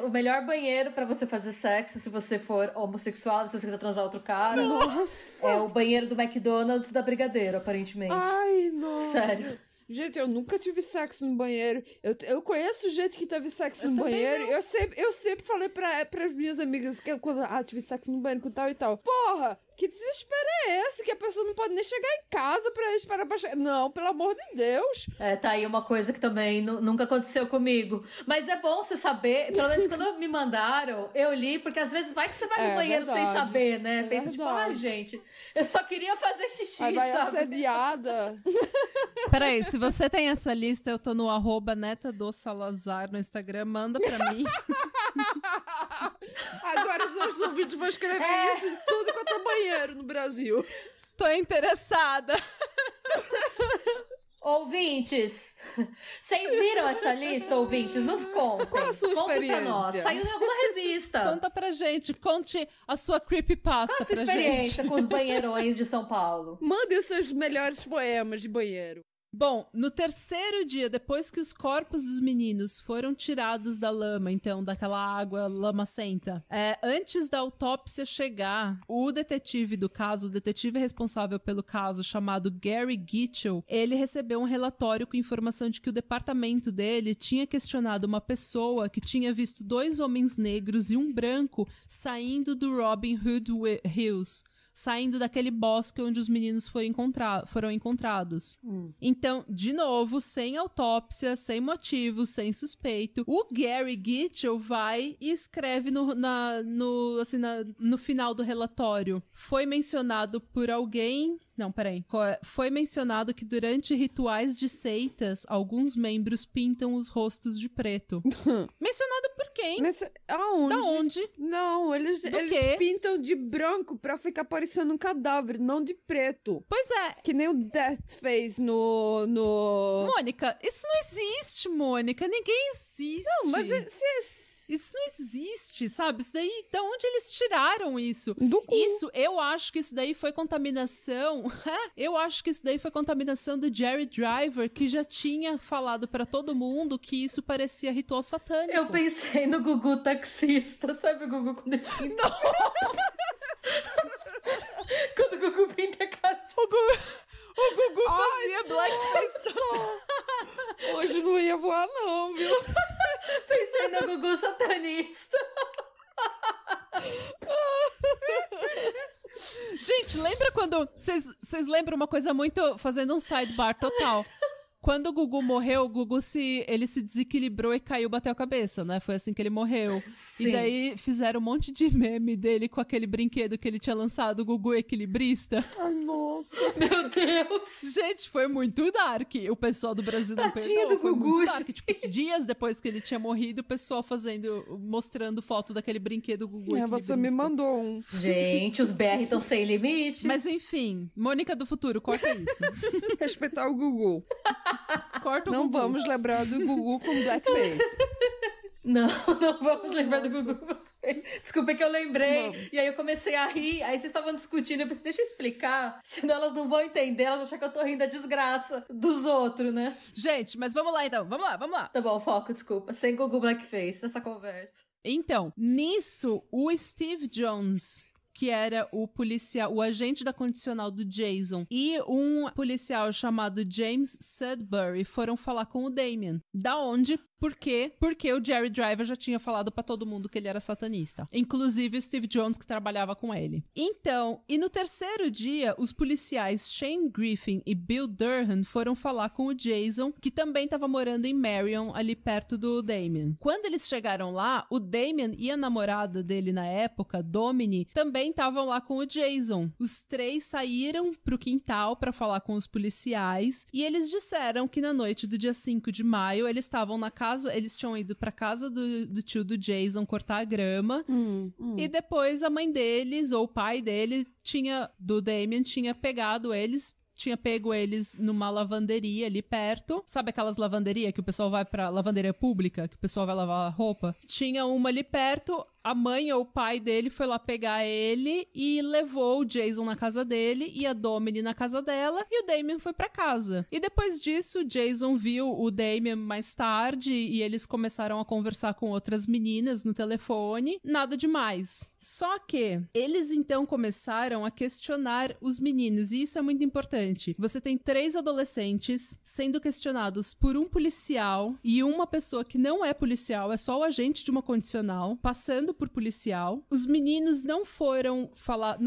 melhor banheiro pra você fazer sexo se você for homossexual, se você quiser transar outro cara. Nossa! É o banheiro do McDonald's da Brigadeiro, aparentemente. Ai, nossa. Sério. Gente, eu nunca tive sexo no banheiro. Eu conheço gente que teve sexo no banheiro. Eu sempre falei para minhas amigas que quando tive sexo no banheiro com tal e tal. Porra, que desespero é esse? Que a pessoa não pode nem chegar em casa pra esperar pra chegar. Não, pelo amor de Deus. Tá aí uma coisa que também nunca aconteceu comigo. Mas é bom você saber, pelo menos quando me mandaram, eu li, porque às vezes vai que você vai no banheiro sem saber, né? Pensa tipo, gente, eu só queria fazer xixi, aí vai sabe? assediada. Peraí, se você tem essa lista, eu tô no @neta_do_salazar no Instagram, manda pra mim. Agora os nossos ouvintes vão escrever isso em tudo quanto é banheiro no Brasil. Tô interessada. Ouvintes, vocês viram essa lista, ouvintes? Nos contem. Qual a sua experiência? Pra nós. Saiu em alguma revista. Conta pra gente, conte a sua creepypasta Qual a sua pra experiência gente. com os banheirões de São Paulo? Mande os seus melhores poemas de banheiro. Bom, no terceiro dia, depois que os corpos dos meninos foram tirados da lama, então, daquela água lamacenta, antes da autópsia chegar, o detetive do caso, o detetive responsável pelo caso, chamado Gary Gitchell, ele recebeu um relatório com informação de que o departamento dele tinha questionado uma pessoa que tinha visto 2 homens negros e um branco saindo do Robin Hood Hills, saindo daquele bosque onde os meninos foram encontrados. Então, de novo, sem autópsia, sem motivo, sem suspeito, o Gary Gitchell vai e escreve no final do relatório. Foi mencionado por alguém... Não, peraí. Foi mencionado que durante rituais de seitas, alguns membros pintam os rostos de preto. Mencionado por quem? Mas aonde? Da onde? Não, eles pintam de branco pra ficar parecendo um cadáver, não de preto. Pois é. Que nem o Death fez no... Mônica, isso não existe, Mônica. Ninguém existe. Não, mas isso não existe, sabe? Isso daí, da onde eles tiraram isso? Do cu. Eu acho que isso daí foi contaminação. Eu acho que isso daí foi contaminação do Jerry Driver, que já tinha falado pra todo mundo que isso parecia ritual satânico. Eu pensei no Gugu taxista, sabe o Gugu quando ele pinta? Quando o Gugu pinta a cara de... O Gugu fazia blackface. Hoje não ia voar não, viu? Pensei no Gugu satanista. Gente, lembra quando... Vocês lembram uma coisa muito... Fazendo um sidebar total. Quando o Gugu morreu, o Gugu ele se desequilibrou e caiu, bateu a cabeça, né? Foi assim que ele morreu. Sim. E daí fizeram um monte de meme dele com aquele brinquedo que ele tinha lançado, o Gugu Equilibrista. Ai, nossa. Meu Deus. Gente, foi muito dark. O pessoal do Brasil não Tadinho perdoou. do Foi Gugu. muito dark. Tipo, dias depois que ele tinha morrido, o pessoal mostrando foto daquele brinquedo Gugu Equilibrista. Você me mandou um. Gente, os BR estão sem limite. Mas enfim, Mônica do Futuro, corta isso. Respeitar o Gugu. Corta o Não Gugu. vamos lembrar do Gugu com blackface. Não vamos lembrar do Gugu. Desculpa que eu lembrei. Vamos. E aí eu comecei a rir. Aí vocês estavam discutindo. Eu pensei, deixa eu explicar. Senão elas não vão entender. Elas acham que eu tô rindo da desgraça dos outros, né? Gente, mas vamos lá então. Vamos lá. Tá bom, foco, desculpa. Sem Gugu Blackface, essa conversa. Então, nisso, o Steve Jones, que era o agente da condicional do Jason, e um policial chamado James Sudbury foram falar com o Damien. Da onde? Por quê? Porque o Jerry Driver já tinha falado pra todo mundo que ele era satanista. Inclusive o Steve Jones, que trabalhava com ele. Então, e no terceiro dia, os policiais Shane Griffin e Bill Durham foram falar com o Jason, que também estava morando em Marion, ali perto do Damien. Quando eles chegaram lá, o Damien e a namorada dele na época, Domini, também estavam lá com o Jason. Os 3 saíram pro quintal pra falar com os policiais e eles disseram que na noite do dia 5 de maio eles estavam na casa, eles tinham ido pra casa do tio do Jason cortar a grama e depois a mãe deles ou o pai deles do Damien tinha pego eles numa lavanderia ali perto. Sabe aquelas lavanderias que o pessoal vai pra lavanderia pública, que o pessoal vai lavar roupa? Tinha uma ali perto. a mãe ou o pai dele foi lá pegar ele e levou o Jason na casa dele e a Domini na casa dela, e o Damien foi pra casa. E depois disso, o Jason viu o Damien mais tarde e eles começaram a conversar com outras meninas no telefone. Nada demais. Só que eles então começaram a questionar os meninos, e isso é muito importante. Você tem 3 adolescentes sendo questionados por um policial e uma pessoa que não é policial, é só o agente de uma condicional, passando por policial. Os meninos não foram falar,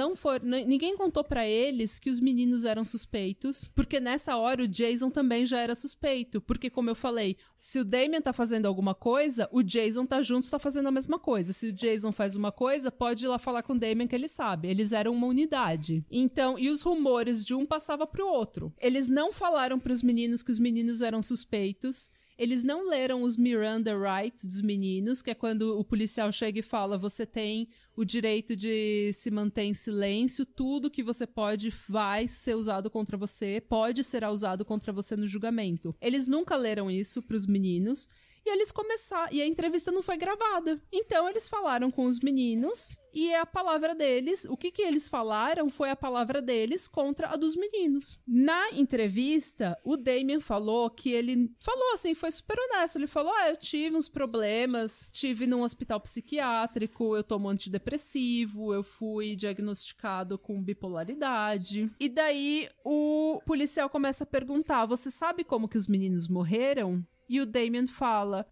ninguém contou pra eles que os meninos eram suspeitos, porque nessa hora o Jason também já era suspeito, porque como eu falei, se o Damien tá fazendo alguma coisa, o Jason tá junto, tá fazendo a mesma coisa. Se o Jason faz uma coisa, pode ir lá falar com o Damien que ele sabe. Eles eram uma unidade. Então, e os rumores de um passava pro outro. Eles não falaram pros meninos que os meninos eram suspeitos. Eles não leram os Miranda Rights dos meninos, que é quando o policial chega e fala: você tem o direito de se manter em silêncio, tudo que você pode vai ser usado contra você, pode ser usado contra você no julgamento. Eles nunca leram isso pros meninos. E eles começaram, e a entrevista não foi gravada. Então eles falaram com os meninos e a palavra deles, o que eles falaram foi a palavra deles contra a dos meninos. Na entrevista, o Damien falou que ele falou assim, foi super honesto, ele falou: eu tive uns problemas, tive num hospital psiquiátrico, eu tomo antidepressivo, eu fui diagnosticado com bipolaridade. E daí o policial começa a perguntar: você sabe como que os meninos morreram? E o Damien fala: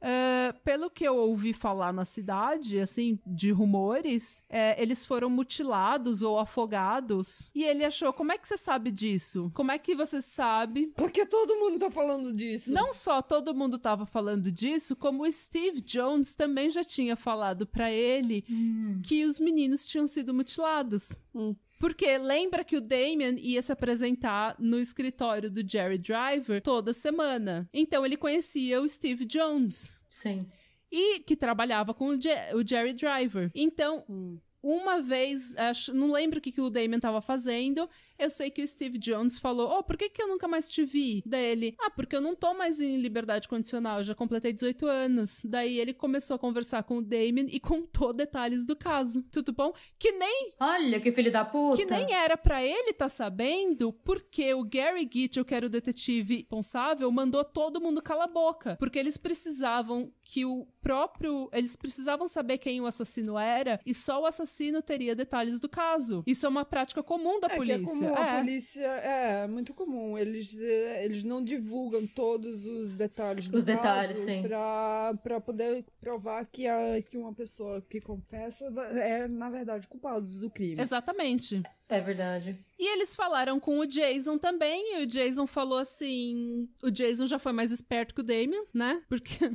pelo que eu ouvi falar na cidade, assim, de rumores, eles foram mutilados ou afogados. E ele achou: como é que você sabe disso? Como é que você sabe? Porque todo mundo tá falando disso. Não só todo mundo tava falando disso, como o Steve Jones também já tinha falado pra ele que os meninos tinham sido mutilados. Porque lembra que o Damien ia se apresentar no escritório do Jerry Driver toda semana. Então ele conhecia o Steve Jones. Sim. E que trabalhava com o Jerry Driver. Então, uma vez, não lembro o que o Damien tava fazendo, eu sei que o Steve Jones falou: por que eu nunca mais te vi? Daí ele: porque eu não tô mais em liberdade condicional, eu já completei 18 anos. Daí ele começou a conversar com o Damien e contou detalhes do caso. Tudo bom? Que nem... Olha, que filho da puta! Que nem era pra ele tá sabendo, porque o Gary Gitchell, que era o detetive responsável, mandou todo mundo calar a boca. Porque eles precisavam eles precisavam saber quem o assassino era, e só o assassino teria detalhes do caso. Isso é uma prática comum da polícia. Que é comum, a polícia é muito comum. Eles não divulgam todos os detalhes do caso. Os detalhes, sim. Pra poder provar que uma pessoa que confessa é, na verdade, culpada do crime. Exatamente. É verdade. E eles falaram com o Jason também, e o Jason falou assim... O Jason já foi mais esperto que o Damien, né? Porque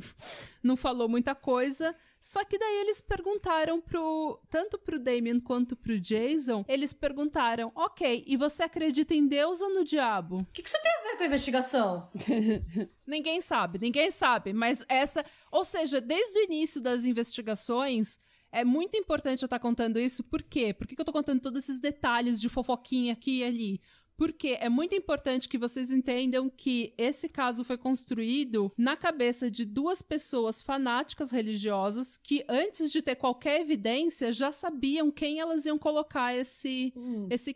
não falou muita coisa. Só que daí eles perguntaram tanto pro Damien quanto pro Jason, eles perguntaram: ok, e você acredita em Deus ou no diabo? O que você tem a ver com a investigação? Ninguém sabe, mas essa... Ou seja, desde o início das investigações... É muito importante eu estar contando isso. Por quê? Por que eu tô contando todos esses detalhes de fofoquinha aqui e ali? Porque é muito importante que vocês entendam que esse caso foi construído na cabeça de 2 pessoas fanáticas religiosas que, antes de ter qualquer evidência, já sabiam quem elas iam colocar esse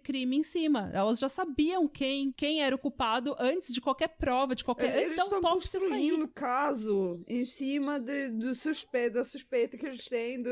crime em cima. Elas já sabiam quem era o culpado antes de qualquer prova, antes da autópsia sair. Eles estão construindo o caso em cima da suspeita que eles têm,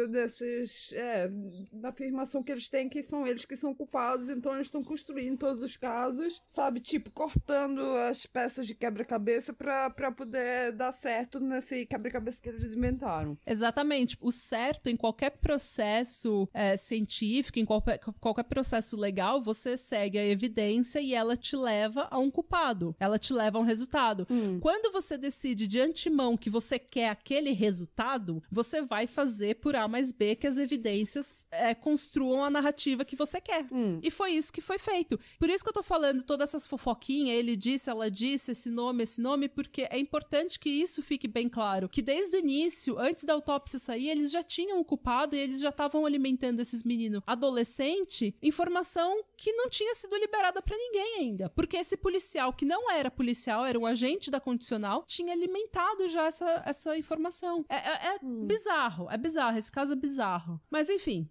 da afirmação que eles têm que são eles que são culpados. Então eles estão construindo todos os casos, sabe, tipo, cortando as peças de quebra-cabeça pra poder dar certo nesse quebra-cabeça que eles inventaram. Exatamente. O certo em qualquer processo científico, em qualquer processo legal, você segue a evidência e ela te leva a um culpado. Ela te leva a um resultado. Quando você decide de antemão que você quer aquele resultado, você vai fazer por A mais B que as evidências construam a narrativa que você quer. E foi isso que foi feito. Por isso que eu tô falando todas essas fofoquinhas, ele disse, ela disse, esse nome, porque é importante que isso fique bem claro, que desde o início, antes da autópsia sair, eles já tinham o culpado e eles já estavam alimentando esses meninos adolescentes, informação que não tinha sido liberada pra ninguém ainda, porque esse policial, que não era policial, era um agente da condicional, tinha alimentado já essa informação. É bizarro, esse caso é bizarro. Mas enfim,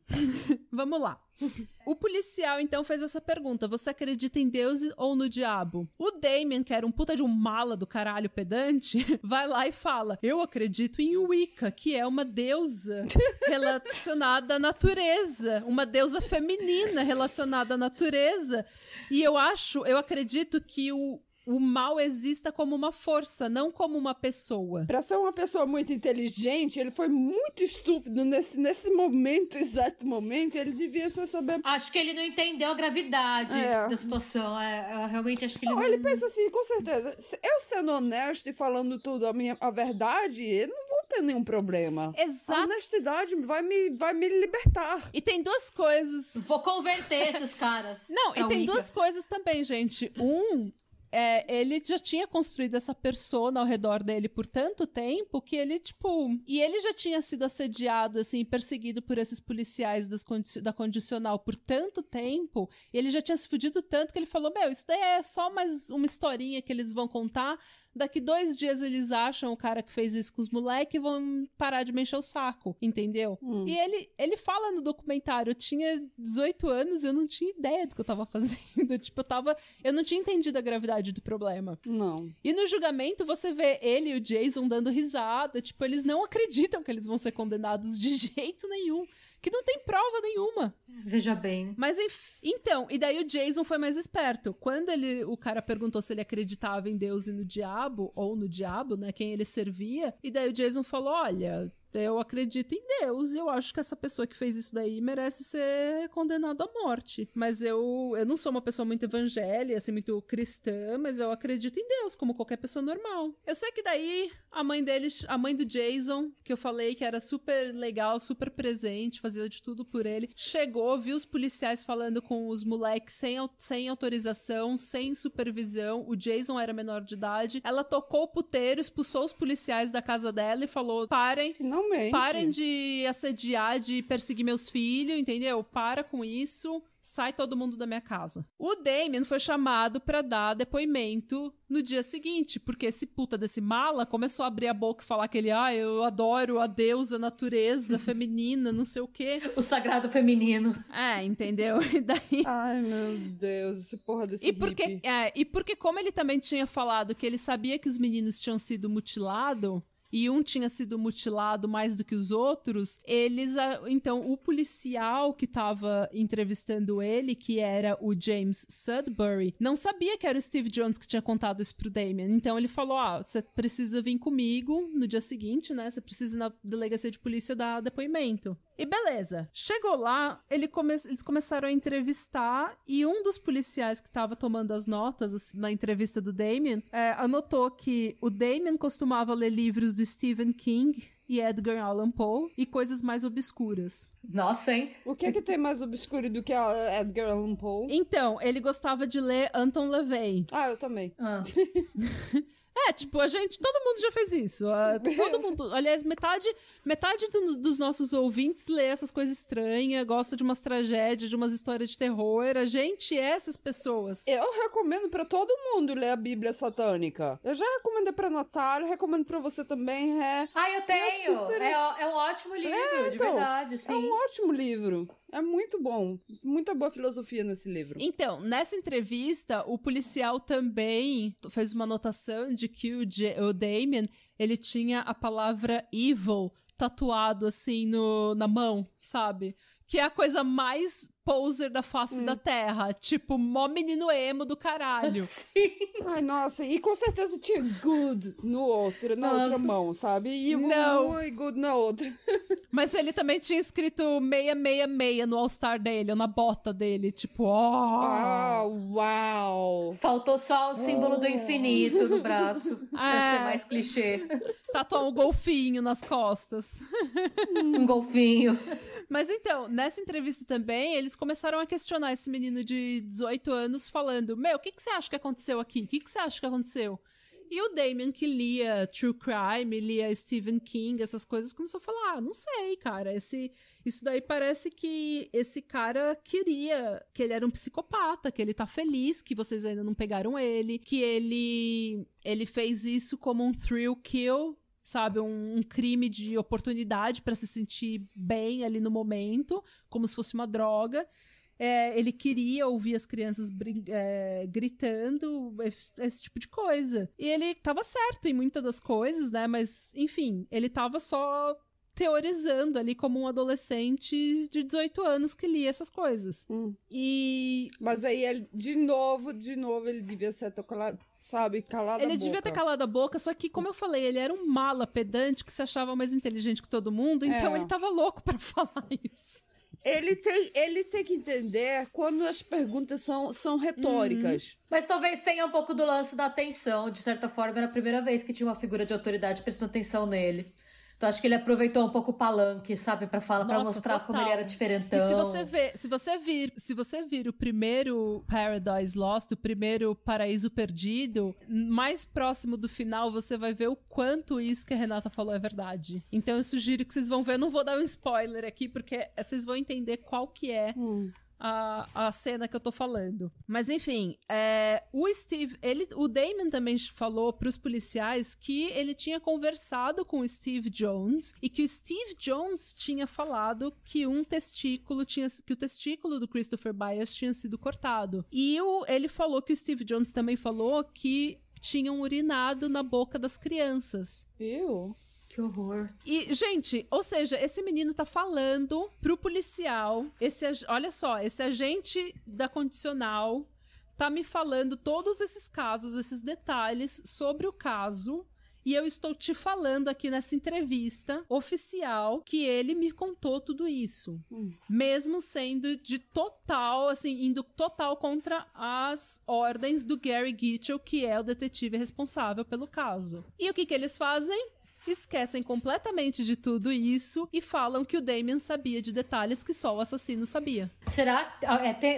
vamos lá. O policial, então, fez essa pergunta: você acredita em Deus ou no diabo? O Damien, que era um puta de um mala do caralho pedante, vai lá e fala: eu acredito em Wicca, que é uma deusa relacionada à natureza, uma deusa feminina relacionada à natureza, e eu acredito que o mal exista como uma força, não como uma pessoa. Pra ser uma pessoa muito inteligente, ele foi muito estúpido nesse exato momento, ele devia só saber... Acho que ele não entendeu a gravidade da situação. Eu realmente acho que ele não... Ele pensa assim, com certeza, eu sendo honesto e falando tudo a verdade, eu não vou ter nenhum problema. Exato. A honestidade vai me libertar. E tem duas coisas... Vou converter esses caras. Não, e tem duas coisas também, gente. Ele já tinha construído essa persona ao redor dele por tanto tempo que ele, E ele já tinha sido assediado, assim, perseguido por esses policiais da condicional por tanto tempo, e ele já tinha se fudido tanto que ele falou, isso daí é só mais uma historinha que eles vão contar, daqui 2 dias eles acham o cara que fez isso com os moleques e vão parar de me encher o saco, entendeu? E ele fala no documentário, eu tinha 18 anos e eu não tinha ideia do que eu tava fazendo, eu não tinha entendido a gravidade do problema. Não. E no julgamento você vê ele e o Jason dando risada, eles não acreditam que eles vão ser condenados de jeito nenhum, que não tem prova nenhuma. Veja bem. Mas então, e daí o Jason foi mais esperto. Quando o cara perguntou se ele acreditava em Deus e no diabo, ou no diabo, né, quem ele servia, e daí o Jason falou, olha... eu acredito em Deus e eu acho que essa pessoa que fez isso daí merece ser condenada à morte. Mas eu não sou uma pessoa muito evangélica, assim, muito cristã, mas eu acredito em Deus, como qualquer pessoa normal. Eu sei que daí a mãe do Jason, que eu falei que era super legal, super presente, fazia de tudo por ele, chegou, viu os policiais falando com os moleques sem autorização, sem supervisão. O Jason era menor de idade. Ela tocou o puteiro, expulsou os policiais da casa dela e falou, parem de assediar, de perseguir meus filhos, entendeu? Para com isso, sai todo mundo da minha casa. O Damien foi chamado pra dar depoimento no dia seguinte, porque esse puta desse mala começou a abrir a boca e falar que ele, eu adoro a deusa, a natureza feminina, não sei o quê. O sagrado feminino. Entendeu? E daí... Ai, meu Deus, essa porra desse hippie. E porque como ele também tinha falado que ele sabia que os meninos tinham sido mutilados, e um tinha sido mutilado mais do que os outros, então, o policial que tava entrevistando ele, que era o James Sudbury, não sabia que era o Steve Jones que tinha contado isso pro Damien. Então, ele falou, você precisa vir comigo no dia seguinte, né? Você precisa ir na delegacia de polícia dar depoimento. E beleza. Chegou lá, eles começaram a entrevistar e um dos policiais que tava tomando as notas assim, na entrevista do Damien, anotou que o Damien costumava ler livros do Stephen King e Edgar Allan Poe e coisas mais obscuras. Nossa, hein? O que tem mais obscuro do que Edgar Allan Poe? Então, ele gostava de ler Anton LaVey. Eu também. Todo mundo já fez isso. Todo mundo, aliás, metade dos nossos ouvintes lê essas coisas estranhas, gosta de umas tragédias, de umas histórias de terror. A gente é essas pessoas. Eu recomendo pra todo mundo ler a Bíblia Satânica. Eu já recomendei pra Natália, recomendo pra você também, eu tenho! É um ótimo livro, de verdade, sim. É um ótimo livro. É muito bom. Muita boa filosofia nesse livro. Então, nessa entrevista, o policial também fez uma anotação de que o Damien, ele tinha a palavra evil tatuado assim na mão, sabe? Que é a coisa mais poser da face da terra. Tipo, mó menino emo do caralho. Sim. Ai, nossa. E com certeza tinha good na outra mão, sabe? E good na outra. Mas ele também tinha escrito 666 no All-Star dele, ou na bota dele. Tipo, uau! Faltou só o símbolo do infinito no braço. Pra ser mais clichê. Tatuar um golfinho nas costas. Um golfinho. Mas então, nessa entrevista também, eles começaram a questionar esse menino de 18 anos, falando, o que você acha que aconteceu aqui? O que você acha que aconteceu? E o Damien, que lia True Crime, lia Stephen King, essas coisas, começou a falar, não sei, cara, isso daí parece que esse cara queria, que ele era um psicopata, que ele tá feliz que vocês ainda não pegaram ele, que ele fez isso como um thrill kill, sabe, um crime de oportunidade pra se sentir bem ali no momento, como se fosse uma droga. Ele queria ouvir as crianças gritando, esse tipo de coisa. E ele tava certo em muitas das coisas, né? Mas, enfim, ele tava só teorizando ali como um adolescente de 18 anos que lia essas coisas. Mas aí, ele, de novo, ele devia ser calado a boca. Ele devia ter calado a boca, só que, como eu falei, ele era um mala pedante que se achava mais inteligente que todo mundo, então ele tava louco pra falar isso. Ele tem que entender quando as perguntas são retóricas. Mas talvez tenha um pouco do lance da atenção. De certa forma, era a primeira vez que tinha uma figura de autoridade prestando atenção nele. Então acho que ele aproveitou um pouco o palanque, sabe? Pra mostrar total. Como ele era diferentão. E se você vir o primeiro Paradise Lost, o primeiro Paraíso Perdido, mais próximo do final, você vai ver o quanto isso que a Renata falou é verdade. Então eu sugiro que vocês vão ver, eu não vou dar um spoiler aqui, porque vocês vão entender qual que é a cena que eu tô falando. Mas enfim, o Damien também falou pros policiais que ele tinha conversado com o Steve Jones e que o Steve Jones tinha falado que o testículo do Christopher Byers tinha sido cortado. E ele falou que o Steve Jones também falou que tinham urinado na boca das crianças. Que horror. E, gente, ou seja, esse menino tá falando pro policial, olha só, esse agente da condicional tá me falando todos esses casos, esses detalhes sobre o caso, e eu estou te falando aqui nessa entrevista oficial que ele me contou tudo isso. Mesmo sendo indo total contra as ordens do Gary Gitchell, que é o detetive responsável pelo caso. E o que eles fazem? Esquecem completamente de tudo isso e falam que o Damien sabia de detalhes que só o assassino sabia. Será?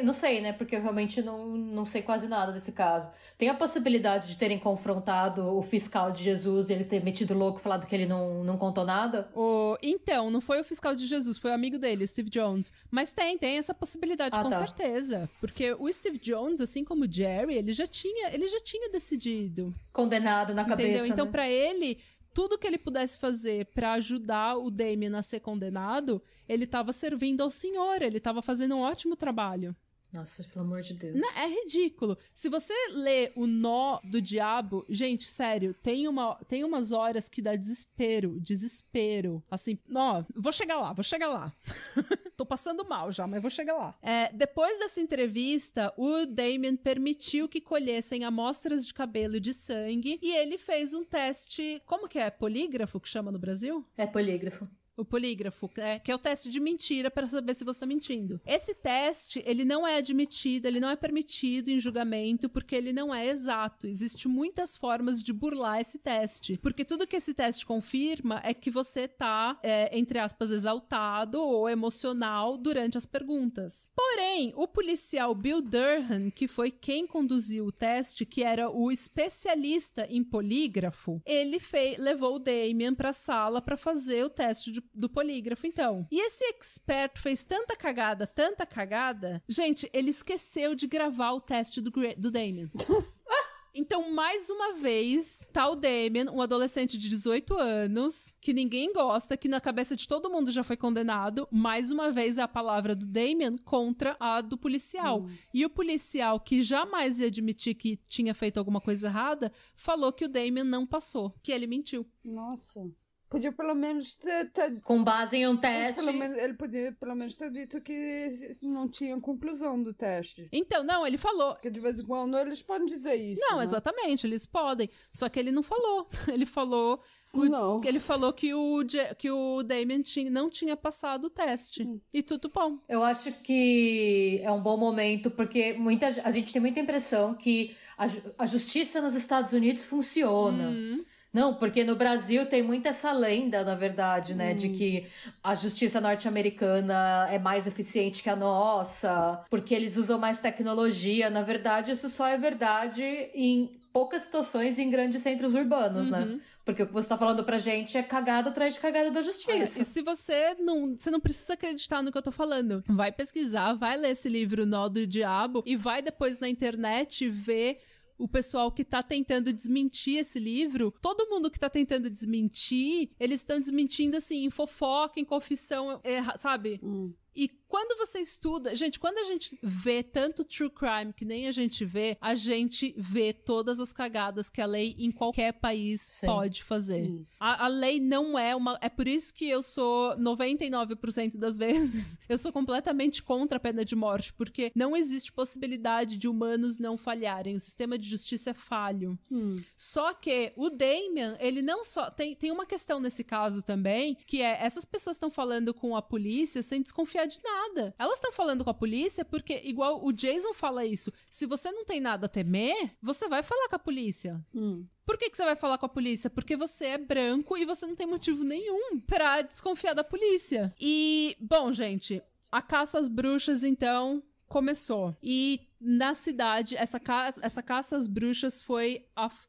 Não sei, né? Porque eu realmente não sei quase nada desse caso. Tem a possibilidade de terem confrontado o fiscal de Jesus e ele ter metido louco, falado que ele não contou nada? Então, não foi o fiscal de Jesus, foi o amigo dele, o Steve Jones. Mas tem essa possibilidade, com certeza. Porque o Steve Jones, assim como o Jerry, ele já tinha decidido. Condenado na cabeça, entendeu? Então, né? pra ele, tudo que ele pudesse fazer pra ajudar o Damien a ser condenado, ele tava servindo ao senhor, ele tava fazendo um ótimo trabalho. Nossa, pelo amor de Deus. Não, é ridículo. Se você lê O Nó do Diabo, gente, sério, tem umas horas que dá desespero. Assim, vou chegar lá. Tô passando mal já, mas vou chegar lá. Depois dessa entrevista, o Damien permitiu que colhessem amostras de cabelo e de sangue, e ele fez um teste, como que é? Polígrafo que chama no Brasil? É polígrafo. O polígrafo, que é o teste de mentira para saber se você tá mentindo. Esse teste, ele não é admitido, ele não é permitido em julgamento, porque ele não é exato. Existem muitas formas de burlar esse teste. Porque tudo que esse teste confirma é que você tá, entre aspas, exaltado ou emocional durante as perguntas. Porém, o policial Bill Durham, que foi quem conduziu o teste, que era o especialista em polígrafo, ele levou o Damien pra sala pra fazer o teste do polígrafo, então. E esse expert fez tanta cagada, gente, ele esqueceu de gravar o teste do Damien. Então, mais uma vez, tá o Damien, um adolescente de 18 anos, que ninguém gosta, que na cabeça de todo mundo já foi condenado. Mais uma vez, é a palavra do Damien contra a do policial. E o policial, que jamais ia admitir que tinha feito alguma coisa errada, falou que o Damien não passou, que ele mentiu. Nossa. Podia pelo menos ter... Com base em um teste. Ele podia pelo menos ter dito que não tinha conclusão do teste. Então, não, ele falou. Porque de vez em quando eles podem dizer isso. Não, né? Exatamente, eles podem. Só que ele não falou. Ele falou... Ele falou que o Damien não tinha passado o teste. E tudo bom. Eu acho que é um bom momento, porque a gente tem muita impressão que a justiça nos Estados Unidos funciona. Não, porque no Brasil tem muito essa lenda, na verdade, né? De que a justiça norte-americana é mais eficiente que a nossa, porque eles usam mais tecnologia. Na verdade, isso só é verdade em poucas situações em grandes centros urbanos, né? Porque o que você tá falando pra gente é cagada atrás de cagada da justiça. E se você não precisa acreditar no que eu tô falando, vai pesquisar, vai ler esse livro Nó do Diabo e vai depois na internet ver o pessoal que tá tentando desmentir esse livro. Todo mundo que tá tentando desmentir, eles estão desmentindo assim, em fofoca, em confissão, sabe? E quando você estuda... Gente, quando a gente vê tanto true crime que nem a gente vê todas as cagadas que a lei em qualquer país pode fazer. A lei não é uma... É por isso que eu sou 99% das vezes, eu sou completamente contra a pena de morte, porque não existe possibilidade de humanos não falharem. O sistema de justiça é falho. Só que o Damian, ele não só... Tem uma questão nesse caso também, que é essas pessoas estão falando com a polícia sem desconfiar de nada. Elas estão falando com a polícia porque, igual o Jason fala isso, se você não tem nada a temer, você vai falar com a polícia. Por que você vai falar com a polícia? Porque você é branco e você não tem motivo nenhum pra desconfiar da polícia. E, bom, gente, a caça às bruxas, então, começou. E na cidade, essa caça às bruxas foi,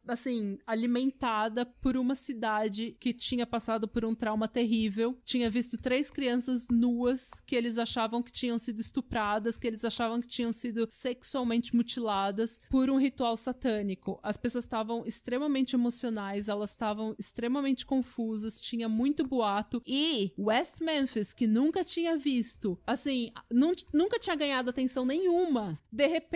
assim, alimentada por uma cidade que tinha passado por um trauma terrível. Tinha visto 3 crianças nuas que eles achavam que tinham sido estupradas, que eles achavam que tinham sido sexualmente mutiladas por um ritual satânico. As pessoas estavam extremamente emocionais, elas estavam extremamente confusas, tinha muito boato. E West Memphis, que nunca tinha visto, assim, nunca tinha ganhado atenção nenhuma, de repente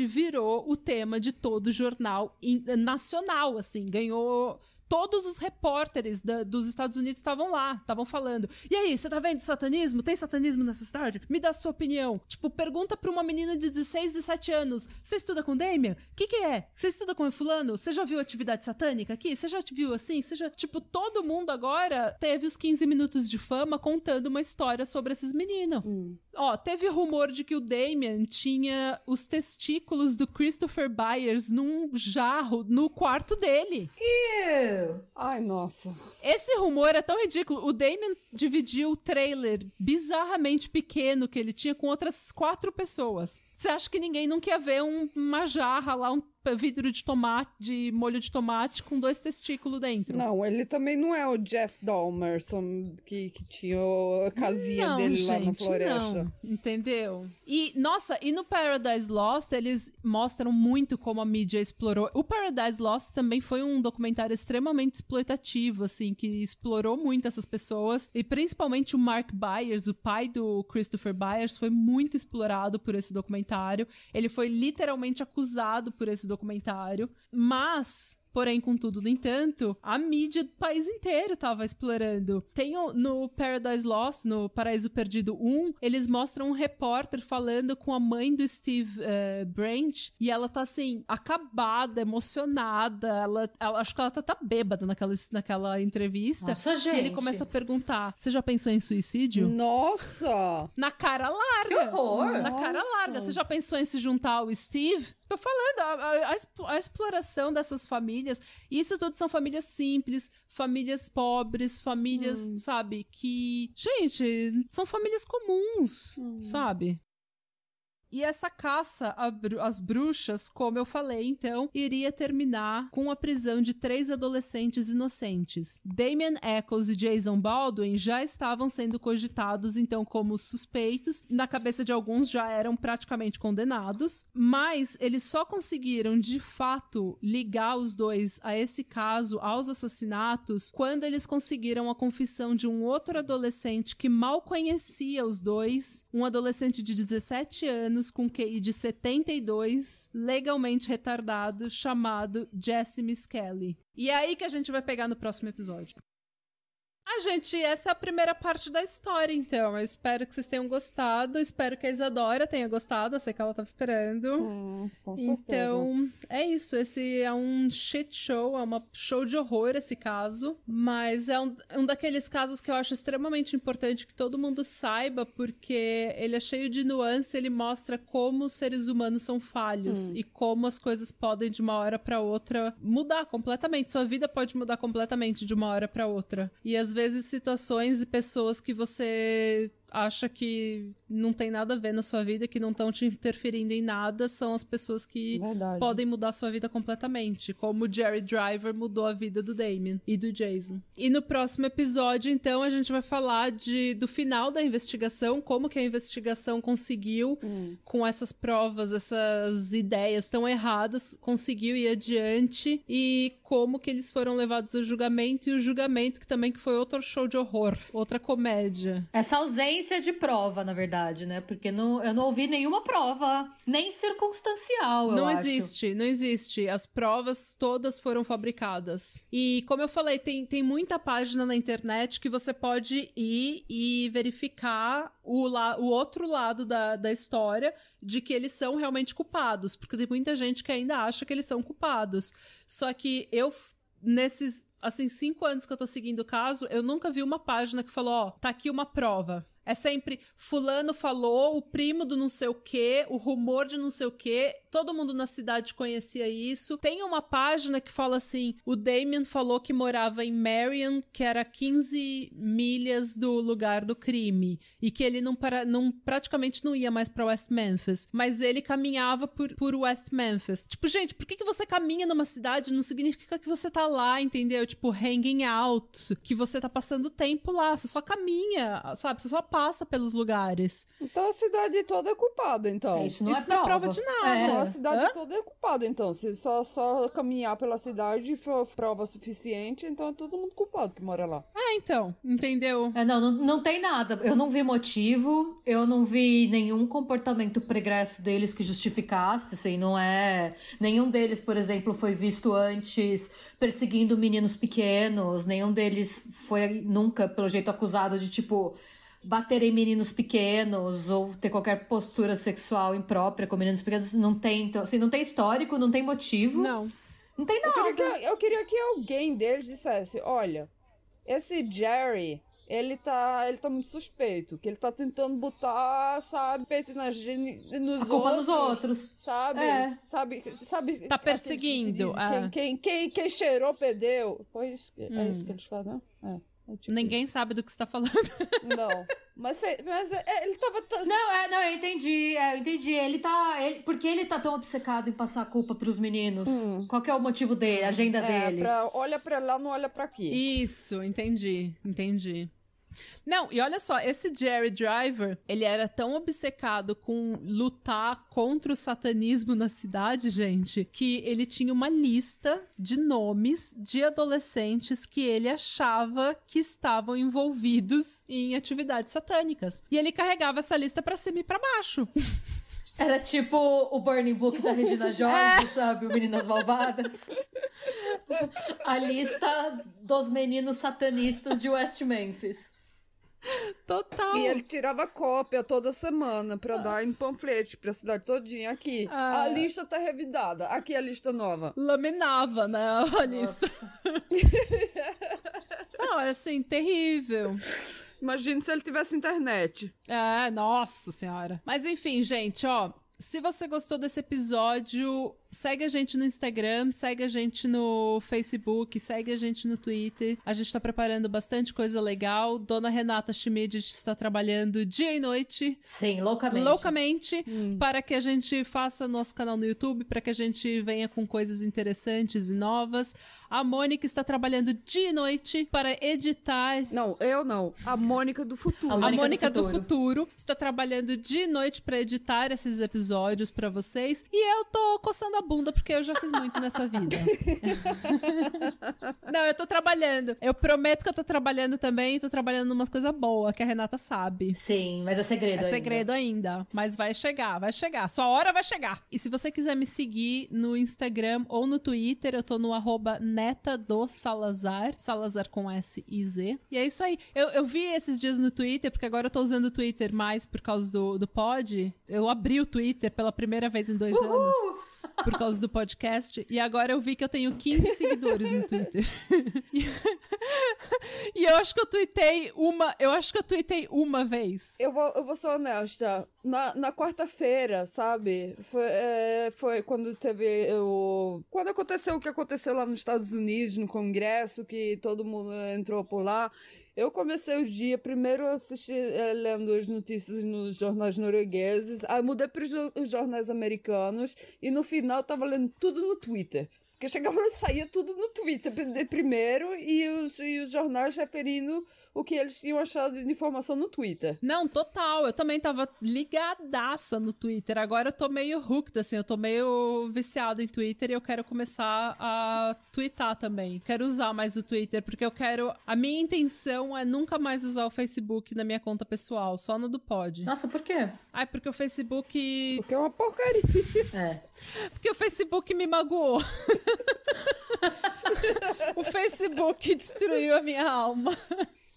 virou o tema de todo jornal nacional, assim, ganhou... Todos os repórteres dos Estados Unidos estavam lá, estavam falando. E aí, você tá vendo satanismo? Tem satanismo nessa cidade? Me dá a sua opinião. Tipo, pergunta pra uma menina de 16, 17 anos. Você estuda com Damian? O que é? Você estuda com o fulano? Você já viu atividade satânica aqui? Você já viu assim? Tipo, todo mundo agora teve os 15 minutos de fama contando uma história sobre esses meninos. Ó, teve rumor de que o Damian tinha os testículos do Christopher Byers num jarro no quarto dele. Ai, nossa. Esse rumor é tão ridículo. O Damian dividiu o trailer bizarramente pequeno que ele tinha com outras 4 pessoas. Você acha que ninguém nunca ia ver uma jarra lá, um vidro de molho de tomate com 2 testículos dentro? Não, ele também não é o Jeff Dahmer, que tinha a casinha dele lá na floresta. Não, entendeu? E, nossa, e no Paradise Lost, eles mostram muito como a mídia explorou. O Paradise Lost também foi um documentário extremamente exploitativo, assim, que explorou muito essas pessoas. E principalmente o Mark Byers, o pai do Christopher Byers, foi muito explorado por esse documentário. Ele foi literalmente acusado por esse documentário, mas... Porém, contudo, no entanto, a mídia do país inteiro tava explorando. Tem no Paradise Lost, no Paraíso Perdido 1, eles mostram um repórter falando com a mãe do Steve Branch, e ela tá, assim, acabada, emocionada, ela acho que ela tá bêbada naquela entrevista. Nossa, gente. E ele começa a perguntar, você já pensou em suicídio? Nossa! Na cara larga! Que horror! Na cara larga. Você já pensou em se juntar ao Steve? Tô falando, a exploração dessas famílias, isso tudo são famílias simples, famílias pobres, famílias, sabe, que, gente, são famílias comuns, sabe? E essa caça às bruxas, como eu falei, então, iria terminar com a prisão de 3 adolescentes inocentes. Damian Eccles e Jason Baldwin já estavam sendo cogitados, então, como suspeitos. Na cabeça de alguns, já eram praticamente condenados. Mas eles só conseguiram, de fato, ligar os dois a esse caso, aos assassinatos, quando eles conseguiram a confissão de um outro adolescente que mal conhecia os dois, um adolescente de 17 anos, com QI de 72, legalmente retardado, chamado Jesse Misskelley. E é aí que a gente vai pegar no próximo episódio. Gente, essa é a primeira parte da história, então. Eu espero que vocês tenham gostado. Espero que a Isadora tenha gostado. Eu sei que ela tava esperando. Com certeza. Então, é isso. Esse é um shit show. É uma show de horror, esse caso. Mas é um daqueles casos que eu acho extremamente importante que todo mundo saiba, porque ele é cheio de nuance. Ele mostra como os seres humanos são falhos e como as coisas podem, de uma hora pra outra, mudar completamente. Sua vida pode mudar completamente de uma hora pra outra. E às vezes situações e pessoas que você acha que não tem nada a ver na sua vida, que não estão te interferindo em nada, são as pessoas que podem mudar a sua vida completamente, como o Jerry Driver mudou a vida do Damien e do Jason. E no próximo episódio, então, a gente vai falar do final da investigação, como que a investigação conseguiu, com essas provas, essas ideias tão erradas, conseguiu ir adiante, e como que eles foram levados a julgamento, e o julgamento que também que foi outro show de horror, outra comédia. Essa ausência de prova, na verdade, né? Porque eu não ouvi nenhuma prova, nem circunstancial, eu acho. Não existe. As provas todas foram fabricadas. E, como eu falei, tem muita página na internet que você pode ir e verificar o outro lado da história, de que eles são realmente culpados. Porque tem muita gente que ainda acha que eles são culpados. Só que nesses, 5 anos que eu tô seguindo o caso, eu nunca vi uma página que falou, tá aqui uma prova. É sempre fulano falou, o primo do não sei o quê, o rumor de não sei o quê, todo mundo na cidade conhecia isso. Tem uma página que fala assim, o Damien falou que morava em Marion, que era 15 milhas do lugar do crime, e que ele praticamente não ia mais pra West Memphis, mas ele caminhava por West Memphis. Tipo, gente, por que você caminha numa cidade? Não significa que você tá lá, entendeu? Tipo, hanging out, que você tá passando tempo lá, você só caminha, sabe? Você só passa pelos lugares. Então a cidade toda é culpada, então. Isso não é prova de nada. Então a cidade toda é culpada, então. Se só caminhar pela cidade for prova suficiente, então é todo mundo culpado que mora lá. Então, entendeu? Não tem nada. Eu não vi motivo, eu não vi nenhum comportamento pregresso deles que justificasse, assim, não é... Nenhum deles, por exemplo, foi visto antes perseguindo meninos pequenos, nenhum deles foi nunca, pelo jeito, acusado de, tipo... bater em meninos pequenos ou ter qualquer postura sexual imprópria com meninos pequenos, não tem, então, assim, não tem histórico, não tem motivo. Não tem nada. Eu queria que alguém deles dissesse, olha, esse Jerry, ele tá muito suspeito, que ele tá tentando botar, sabe, nos a culpa nos outros. Sabe? Tá perseguindo. Quem cheirou, perdeu. Foi isso, é isso que eles falam, né? Tipo ninguém sabe do que você tá falando. Não, mas ele tava... Não, eu entendi. Por que ele tá tão obcecado em passar a culpa pros meninos? Qual que é o motivo dele, a agenda dele? Olha pra lá, não olha pra aqui. Isso, entendi. Não, e olha só, esse Jerry Driver, ele era tão obcecado com lutar contra o satanismo na cidade, gente, que ele tinha uma lista de nomes de adolescentes que ele achava que estavam envolvidos em atividades satânicas. E ele carregava essa lista pra cima e pra baixo. Era tipo o Burning Book da Regina George, sabe? O Meninas Malvadas. A lista dos meninos satanistas de West Memphis. Total. E ele tirava cópia toda semana pra dar em panfletos pra cidade todinha. Aqui, a lista tá revidada. Aqui a lista nova. Laminava, né, a lista. Não, é assim, terrível. Imagina se ele tivesse internet. Nossa senhora. Mas enfim, gente, ó, se você gostou desse episódio, segue a gente no Instagram, segue a gente no Facebook, segue a gente no Twitter. A gente tá preparando bastante coisa legal. Dona Renata Schmidt está trabalhando dia e noite. Sim, loucamente. Loucamente, para que a gente faça nosso canal no YouTube, para que a gente venha com coisas interessantes e novas. A Mônica está trabalhando dia e noite para editar... Não, eu não. A Mônica do futuro. A Mônica do futuro está trabalhando dia e noite para editar esses episódios para vocês. E eu tô coçando a bunda, porque eu já fiz muito nessa vida. Não, eu tô trabalhando. Eu prometo que eu tô trabalhando também, tô trabalhando numa coisa boa, que a Renata sabe. Sim, mas é segredo ainda. É segredo ainda, mas vai chegar, vai chegar. Sua hora vai chegar. E se você quiser me seguir no Instagram ou no Twitter, eu tô no @neta_do_salazar, Salazar com S e Z. E é isso aí. Eu vi esses dias no Twitter, porque agora eu tô usando o Twitter mais por causa do pod. Eu abri o Twitter pela primeira vez em 2 anos. Por causa do podcast. E agora eu vi que eu tenho 15 seguidores no Twitter. E eu acho que eu tuitei uma vez. Eu vou ser honesta. Na quarta-feira, sabe? Foi quando teve quando aconteceu o que aconteceu lá nos Estados Unidos, no Congresso, que todo mundo entrou por lá. Eu comecei o dia, primeiro lendo as notícias nos jornais noruegueses, aí mudei para os jornais americanos e no final eu tava lendo tudo no Twitter. Porque chegava e saía tudo no Twitter primeiro e os jornais referindo o que eles tinham achado de informação no Twitter. Não, total. Eu também tava ligadaça no Twitter. Agora eu tô meio hooked, assim. Eu tô meio viciada em Twitter e eu quero começar a twittar também. Quero usar mais o Twitter, porque eu quero... A minha intenção é nunca mais usar o Facebook na minha conta pessoal, só no do pod. Nossa, por quê? Ai, porque o Facebook... Porque é uma porcaria. Porque o Facebook me magoou. O Facebook destruiu a minha alma.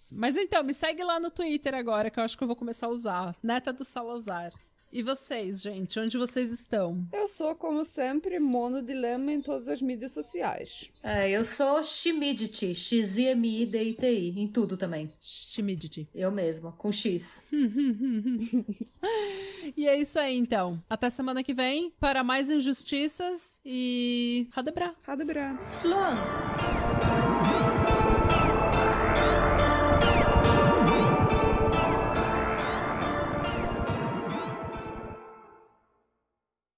Mas então, me segue lá no Twitter agora, que eu acho que eu vou começar a usar. Neta do Salazar. E vocês, gente? Onde vocês estão? Eu sou, como sempre, monodilema em todas as mídias sociais. Eu sou Ximidity, XIMIDITI, em tudo também. Ximidity. Eu mesma, com X. E é isso aí, então. Até semana que vem para mais injustiças e... Hadebra. Hadebra. Sloan.